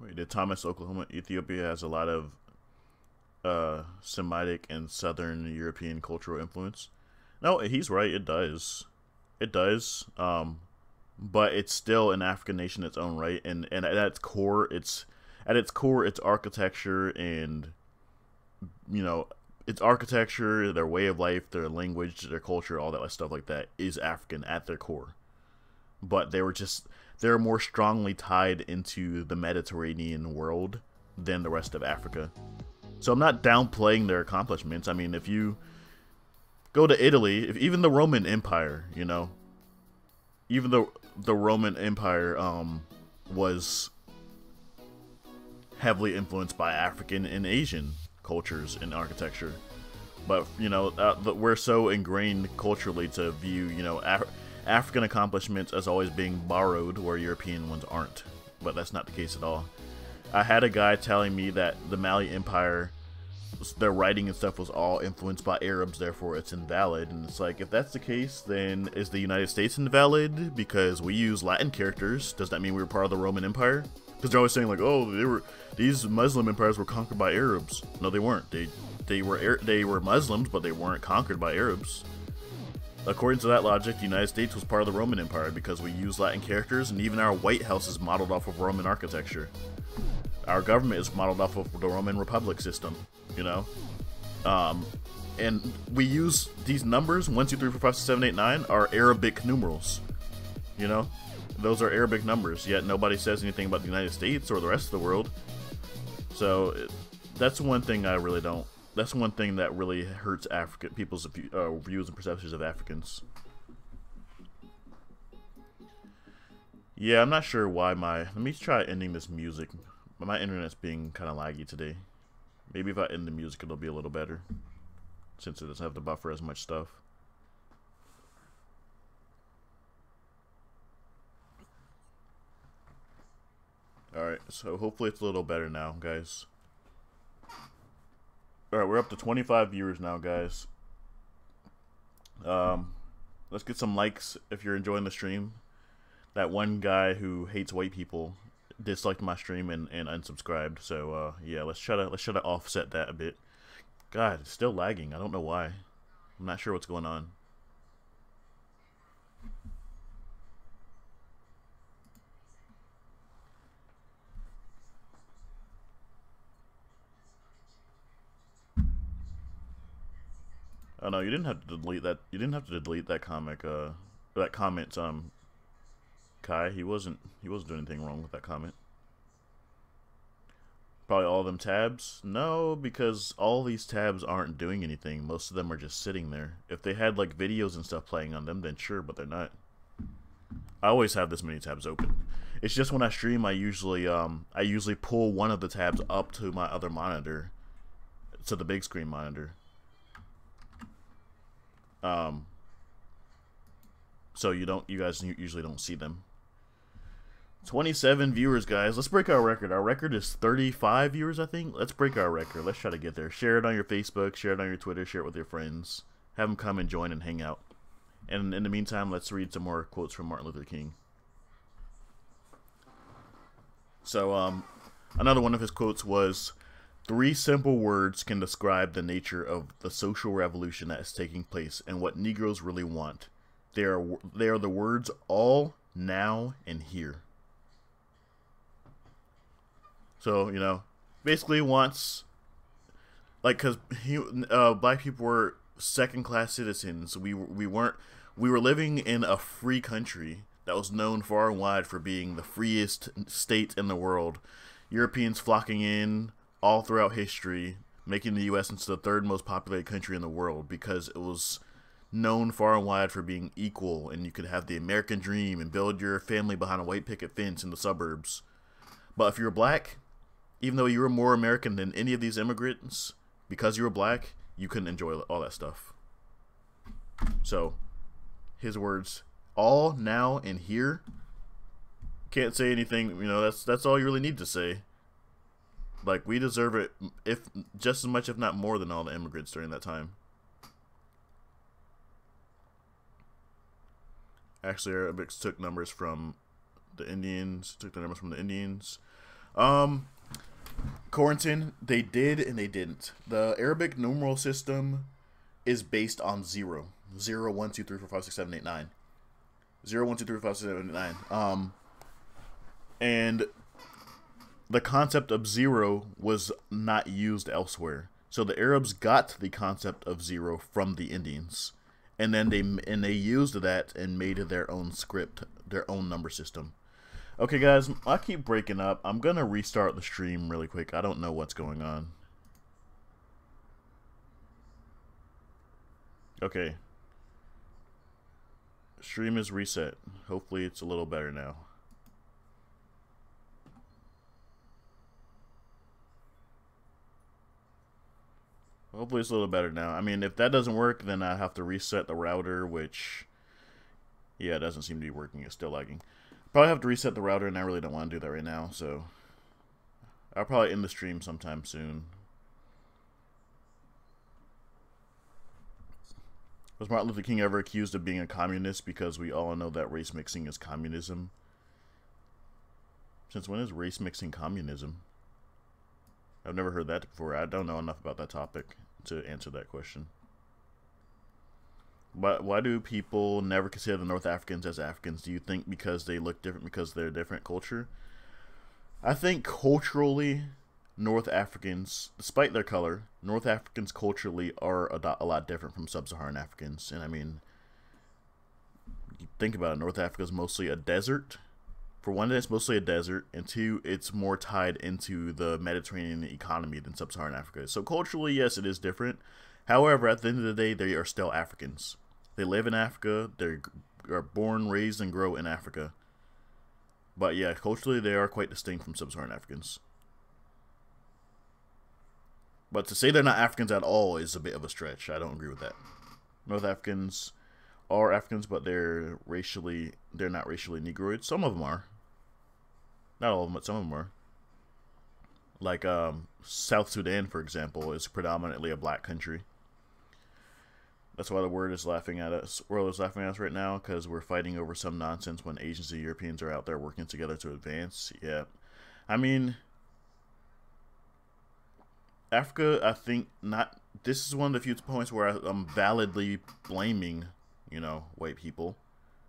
Wait, did Thomas, Oklahoma, Ethiopia has a lot of Semitic and Southern European cultural influence? No, he's right. It does. It does. But it's still an African nation in its own right, and at its core, it's architecture and, you know, its architecture, their way of life, their language, their culture, all that stuff like that is African at their core. But they're more strongly tied into the Mediterranean world than the rest of Africa. So I'm not downplaying their accomplishments. I mean, if you go to Italy, even the Roman Empire, you know, even the Roman Empire was heavily influenced by African and Asian cultures and architecture. But, you know, we're so ingrained culturally to view, you know, African accomplishments as always being borrowed where European ones aren't. But that's not the case at all. I had a guy telling me that the Mali Empire, their writing and stuff was all influenced by Arabs, therefore it's invalid. And it's like, if that's the case, then is the United States invalid? Because we use Latin characters. Does that mean we were part of the Roman Empire? Because they're always saying, like, oh, these Muslim empires were conquered by Arabs. No, they weren't. They were Muslims, but they weren't conquered by Arabs. According to that logic, the United States was part of the Roman Empire because we use Latin characters, and even our White House is modeled off of Roman architecture. Our government is modeled off of the Roman Republic system, you know? And we use these numbers 1, 2, 3, 4, 5, 6, 7, 8, 9 are Arabic numerals. You know, those are Arabic numbers. Yet nobody says anything about the United States or the rest of the world. So that's one thing I really don't. That's one thing that really hurts African people's views and perceptions of Africans. Yeah, I'm not sure why let me try ending this music. My internet's being kind of laggy today. Maybe if I end the music, it'll be a little better, since it doesn't have to buffer as much stuff. Alright, so hopefully it's a little better now, guys. Alright, we're up to 25 viewers now, guys. Let's get some likes if you're enjoying the stream. That one guy who hates white people disliked my stream and unsubscribed. So yeah, let's try to offset that a bit. God, it's still lagging. I don't know why. I'm not sure what's going on. Oh no, you didn't have to delete that. You didn't have to delete that comic. That comment. Kai, he wasn't doing anything wrong with that comment. Probably all of them tabs? No, because all these tabs aren't doing anything. Most of them are just sitting there. If they had like videos and stuff playing on them, then sure, but they're not. I always have this many tabs open. It's just when I stream, I usually pull one of the tabs up to my other monitor, to the big screen monitor. So you guys usually don't see them. 27 viewers, guys. Let's break our record. Our record is 35 viewers, I think. Let's break our record. Let's try to get there. Share it on your Facebook, share it on your Twitter, share it with your friends. Have them come and join and hang out. And in the meantime, let's read some more quotes from Martin Luther King. So, another one of his quotes was, "3 simple words can describe the nature of the social revolution that is taking place and what Negroes really want. They are the words all, now, and here." So, you know, basically wants, like, because black people were second-class citizens. We were living in a free country that was known far and wide for being the freest state in the world. Europeans flocking in all throughout history, making the U.S. into the 3rd most populated country in the world because it was known far and wide for being equal, and you could have the American dream and build your family behind a white picket fence in the suburbs. But if you were black, even though you were more American than any of these immigrants, because you were black, you couldn't enjoy all that stuff. So, his words, all, now, and here. Can't say anything, you know, that's all you really need to say. Like, we deserve it, if just as much, if not more, than all the immigrants during that time. Actually, Arabics took numbers from the Indians. Quarantine, they did and they didn't. The Arabic numeral system is based on 0. 0, 1, 2, 3, 4, 5, 6, 7, 8, 9. 0, 1, 2, 3, 4, 5, 6, 7, 8, 9. And the concept of 0 was not used elsewhere. So the Arabs got the concept of 0 from the Indians. And then they used that and made their own script, their own number system. Okay, guys, I keep breaking up. I'm going to restart the stream really quick. I don't know what's going on. Okay. Stream is reset. Hopefully it's a little better now. Hopefully it's a little better now. I mean, if that doesn't work, then I have to reset the router, which, yeah, it doesn't seem to be working. It's still lagging. Probably have to reset the router, and I really don't want to do that right now, so I'll probably end the stream sometime soon. Was Martin Luther King ever accused of being a communist? Because we all know that race mixing is communism. Since when is race mixing communism? I've never heard that before. I don't know enough about that topic to answer that question. But why do people never consider the North Africans as Africans? Do you think because they look different, because they're a different culture? I think culturally, North Africans, despite their color, North Africans culturally are a lot different from sub-Saharan Africans. And I mean, you think about it, North Africa is mostly a desert. For one, it's mostly a desert, and two, it's more tied into the Mediterranean economy than sub-Saharan Africa. So culturally, yes, it is different. However, at the end of the day, they are still Africans. They live in Africa. They are born, raised, and grow in Africa. But yeah, culturally, they are quite distinct from sub-Saharan Africans. But to say they're not Africans at all is a bit of a stretch. I don't agree with that. North Africans are Africans, but they're not racially Negroid. Some of them are. Not all of them, but some of them are. Like South Sudan, for example, is predominantly a black country. That's why the world is laughing at us right now, because we're fighting over some nonsense when Asians and Europeans are out there working together to advance. Yeah. I mean, Africa, I think not. This is one of the few points where I'm validly blaming, white people.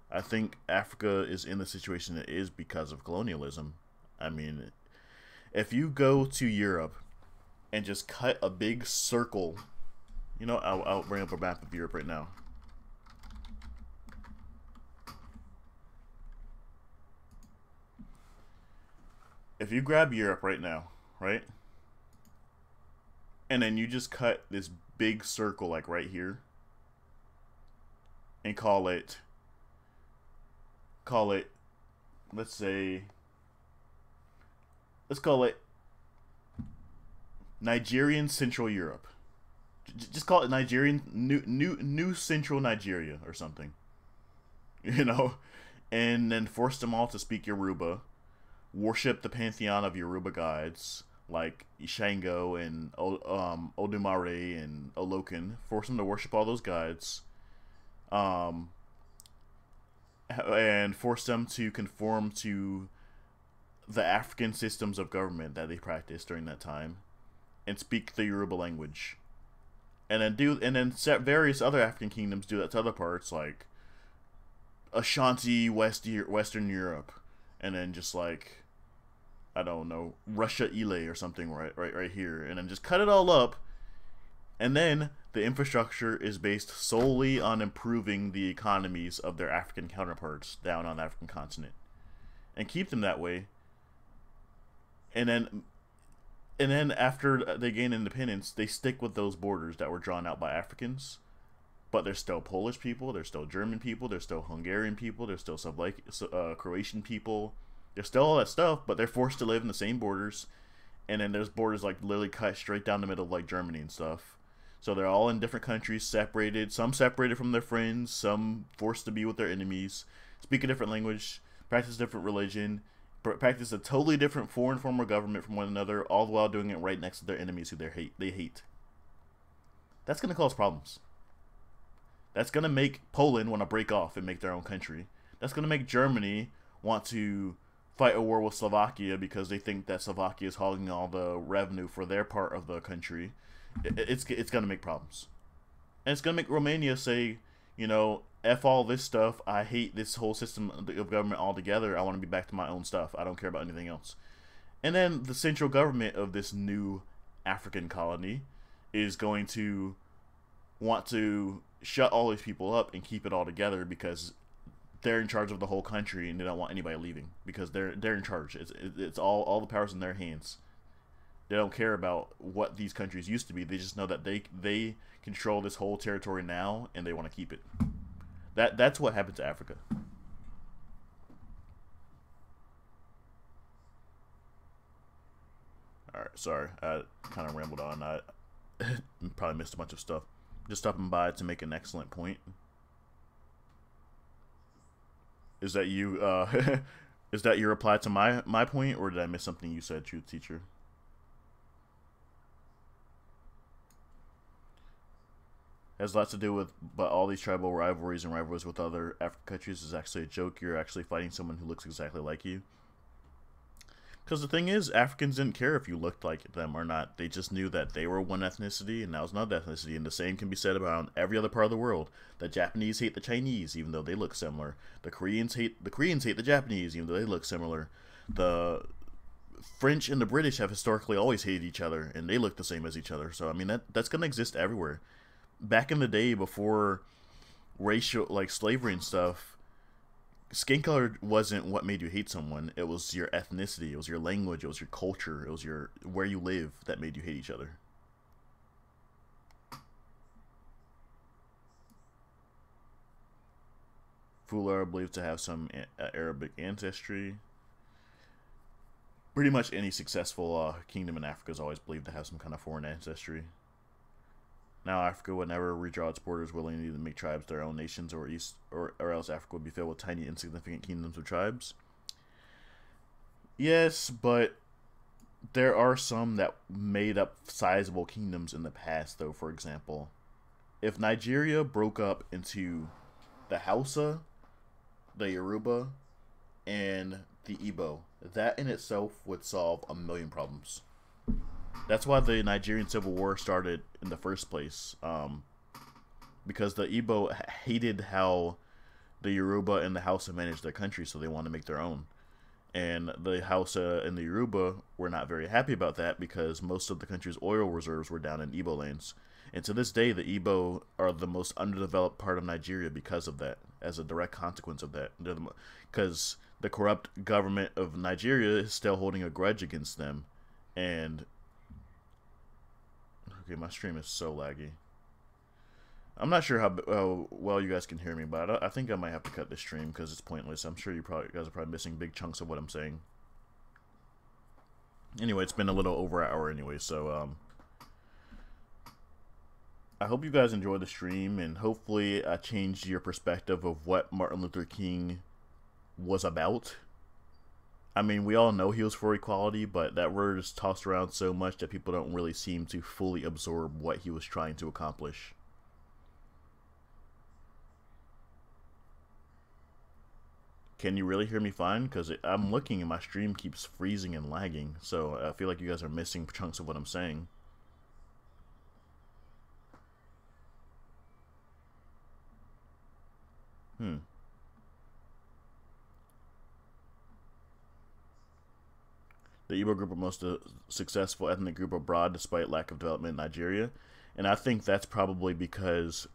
I think Africa is in the situation it is because of colonialism. I mean, if you go to Europe and just cut a big circle, I'll bring up a map of Europe right now. If you grab Europe right now, right? And then you just cut this big circle like right here and call it, let's call it Nigerian Central Europe. Just call it Nigerian, new Central Nigeria or something. And then force them all to speak Yoruba, worship the pantheon of Yoruba gods like Ishango and Odumare and Olokin. Force them to worship all those gods, and force them to conform to the African systems of government that they practiced during that time, and speak the Yoruba language. And then set various other African kingdoms do that to other parts, like Ashanti, Western Europe, and then just like, I don't know, Russia Ile or something right here, and then just cut it all up. And then the infrastructure is based solely on improving the economies of their African counterparts down on the African continent, and keep them that way. And then after they gain independence, they stick with those borders that were drawn out by Africans. But there's still Polish people, there's still German people, there's still Hungarian people, there's still Croatian people. There's still all that stuff, but they're forced to live in the same borders. And then there's borders like literally cut straight down the middle of like Germany and stuff. So they're all in different countries, separated. Some separated from their friends, some forced to be with their enemies, speak a different language, practice a different religion, practice a totally different foreign form of government from one another, all the while doing it right next to their enemies who they hate. That's going to cause problems. That's going to make Poland want to break off and make their own country. That's going to make Germany want to fight a war with Slovakia because they think that Slovakia is hogging all the revenue for their part of the country. It's going to make problems. And it's going to make Romania say, F all this stuff. I hate this whole system of government altogether. I want to be back to my own stuff. I don't care about anything else. And then the central government of this new African colony is going to want to shut all these people up and keep it all together because they're in charge of the whole country and they don't want anybody leaving because they're in charge. It's all the powers in their hands. They don't care about what these countries used to be. They just know that they control this whole territory now and they want to keep it. That's what happened to Africa. Alright, sorry. I kind of rambled on. I probably missed a bunch of stuff. Just stopping by to make an excellent point. Is that you, is that your reply to my point, or did I miss something you said, Truth Teacher? Has lots to do with, but all these tribal rivalries and rivalries with other African countries is actually a joke. You're actually fighting someone who looks exactly like you. Because the thing is, Africans didn't care if you looked like them or not. They just knew that they were one ethnicity and that was another ethnicity. And the same can be said about every other part of the world. The Japanese hate the Chinese, even though they look similar. The Koreans hate the Japanese, even though they look similar. The French and the British have historically always hated each other, and they look the same as each other. So I mean that's gonna exist everywhere. Back in the day, before racial like slavery and stuff, skin color wasn't what made you hate someone. It was your ethnicity, it was your language, it was your culture, it was your where you live that made you hate each other. Fula are believed to have some Arabic ancestry. Pretty much any successful kingdom in Africa is always believed to have some kind of foreign ancestry. Now Africa would never redraw its borders willingly to make tribes their own nations, or else Africa would be filled with tiny, insignificant kingdoms of tribes. Yes, but there are some that made up sizable kingdoms in the past, though. For example, if Nigeria broke up into the Hausa, the Yoruba, and the Igbo, that in itself would solve a million problems. That's why the Nigerian Civil War started in the first place, because the Igbo hated how the Yoruba and the Hausa managed their country, so they wanted to make their own. And the Hausa and the Yoruba were not very happy about that because most of the country's oil reserves were down in Igbo lands. And to this day, the Igbo are the most underdeveloped part of Nigeria because of that, as a direct consequence of that. Because the corrupt government of Nigeria is still holding a grudge against them. And okay, my stream is so laggy. I'm not sure how well you guys can hear me, but I think I might have to cut this stream because it's pointless. I'm sure you guys are probably missing big chunks of what I'm saying. Anyway, it's been a little over an hour anyway, so I hope you guys enjoyed the stream, and hopefully I changed your perspective of what Martin Luther King was about. I mean, we all know he was for equality, but that word is tossed around so much that people don't really seem to fully absorb what he was trying to accomplish. Can you really hear me fine? Because I'm looking and my stream keeps freezing and lagging, so I feel like you guys are missing chunks of what I'm saying. The Igbo group are most successful ethnic group abroad despite lack of development in Nigeria. And I think that's probably because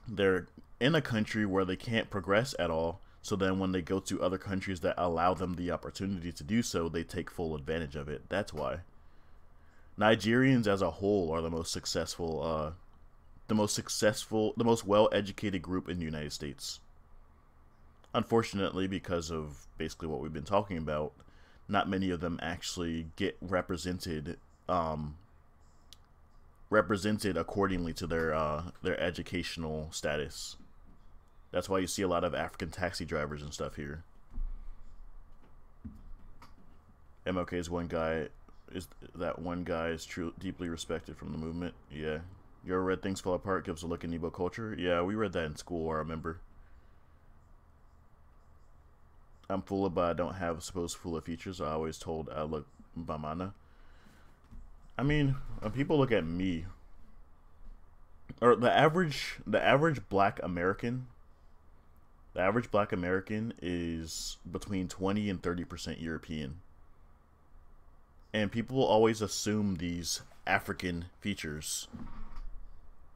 they're in a country where they can't progress at all. So then when they go to other countries that allow them the opportunity to do so, they take full advantage of it. That's why. Nigerians as a whole are the most successful, the most well-educated group in the United States. Unfortunately, because of basically what we've been talking about, not many of them actually get represented accordingly to their educational status. That's why you see a lot of African taxi drivers and stuff here. MLK is one guy. One guy is deeply respected from the movement. Yeah. You ever read Things Fall Apart? Gives a look at Igbo culture. Yeah, we read that in school, I remember. I'm Fula, but I don't have supposed Fula features. I always told I look Bamana. I mean, when people look at me, or the average black American, is between 20 and 30% European. And people always assume these African features,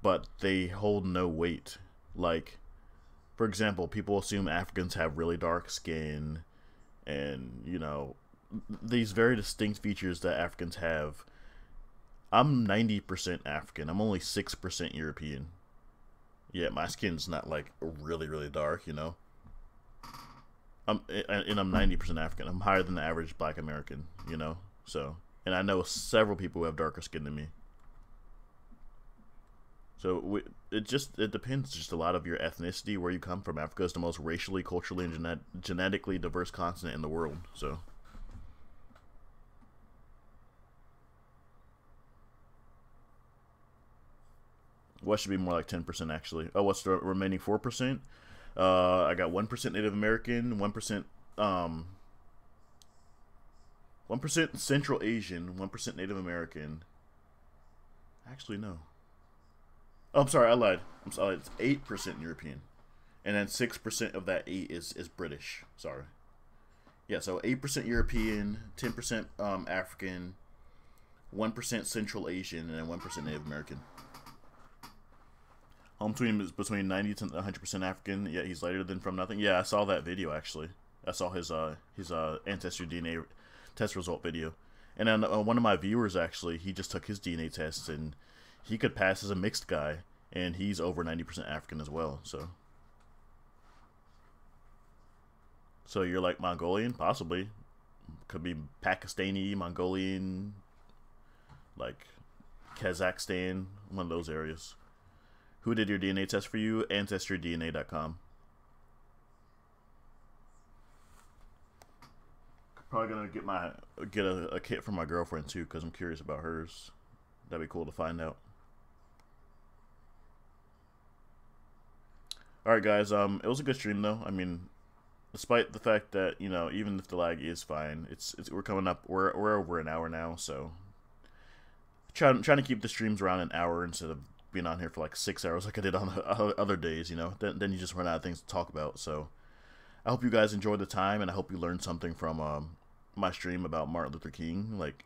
but they hold no weight. Like, for example, people assume Africans have really dark skin and, you know, these very distinct features that Africans have. I'm 90% African. I'm only 6% European. Yeah, my skin's not like really, really dark, you know. I'm 90% African. I'm higher than the average black American, you know. So, and I know several people who have darker skin than me. So it depends just a lot of your ethnicity, where you come from. Africa is the most racially, culturally, and genetically diverse continent in the world. So what should be more like 10% actually? Oh, what's the remaining 4%? I got 1% Native American, 1% 1% Central Asian, 1% Native American. Actually, no. Oh, I'm sorry, I lied. I'm sorry, it's 8% European. And then 6% of that 8 is British. Sorry. Yeah, so 8% European, 10% African, 1% Central Asian, and 1% Native American. Home between is between 90 to 100% African. Yeah, he's lighter than From Nothing. Yeah, I saw that video actually. I saw his ancestry DNA test result video, and then one of my viewers actually, he just took his DNA test and he could pass as a mixed guy, and he's over 90% African as well. So you're like Mongolian, possibly. Could be Pakistani, Mongolian, like Kazakhstan, one of those areas. Who did your DNA test for you? AncestryDNA.com. Probably gonna get a kit for my girlfriend too, because I'm curious about hers. That'd be cool to find out. All right, guys. It was a good stream though. I mean, despite the fact that, you know, even if the lag is fine, it's we're coming up. We're over an hour now, so trying to keep the streams around an hour instead of being on here for like 6 hours like I did on the other days. You know, then you just run out of things to talk about. So I hope you guys enjoyed the time, and I hope you learned something from my stream about Martin Luther King. Like,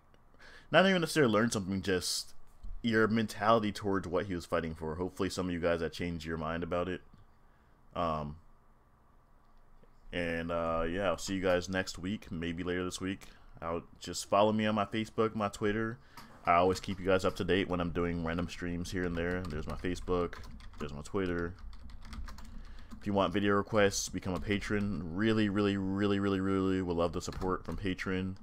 not even necessarily learn something, just your mentality towards what he was fighting for. Hopefully, some of you guys that changed your mind about it. Yeah, I'll see you guys next week, maybe later this week. I'll just follow me on my Facebook, my Twitter. I always keep you guys up to date when I'm doing random streams here and there. There's my Facebook, there's my Twitter. If you want video requests, become a patron. Really would love the support from Patreon.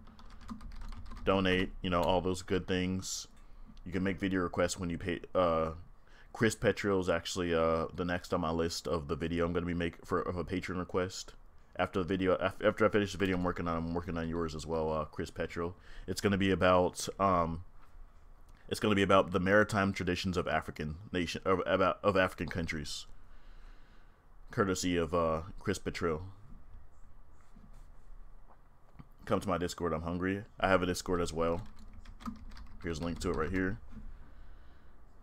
Donate, you know, all those good things. You can make video requests when you pay. Chris Petrel is actually the next on my list of the video I'm going to be making of a patron request. After the video, after I finish the video I'm working on yours as well, Chris Petrel. It's going to be about the maritime traditions of African African countries, courtesy of Chris Petrel. Come to my Discord. I'm hungry. I have a Discord as well. Here's a link to it right here.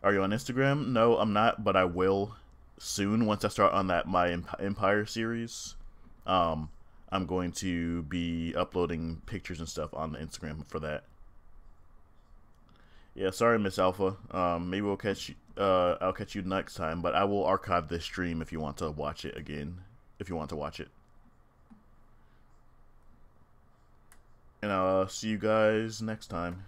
Are you on Instagram? No, I'm not, but I will soon once I start on that My Empire series. I'm going to be uploading pictures and stuff on the Instagram for that. Yeah, sorry, Miss Alpha. Maybe we'll I'll catch you next time, but I will archive this stream if you want to watch it again. If you want to watch it. And I'll see you guys next time.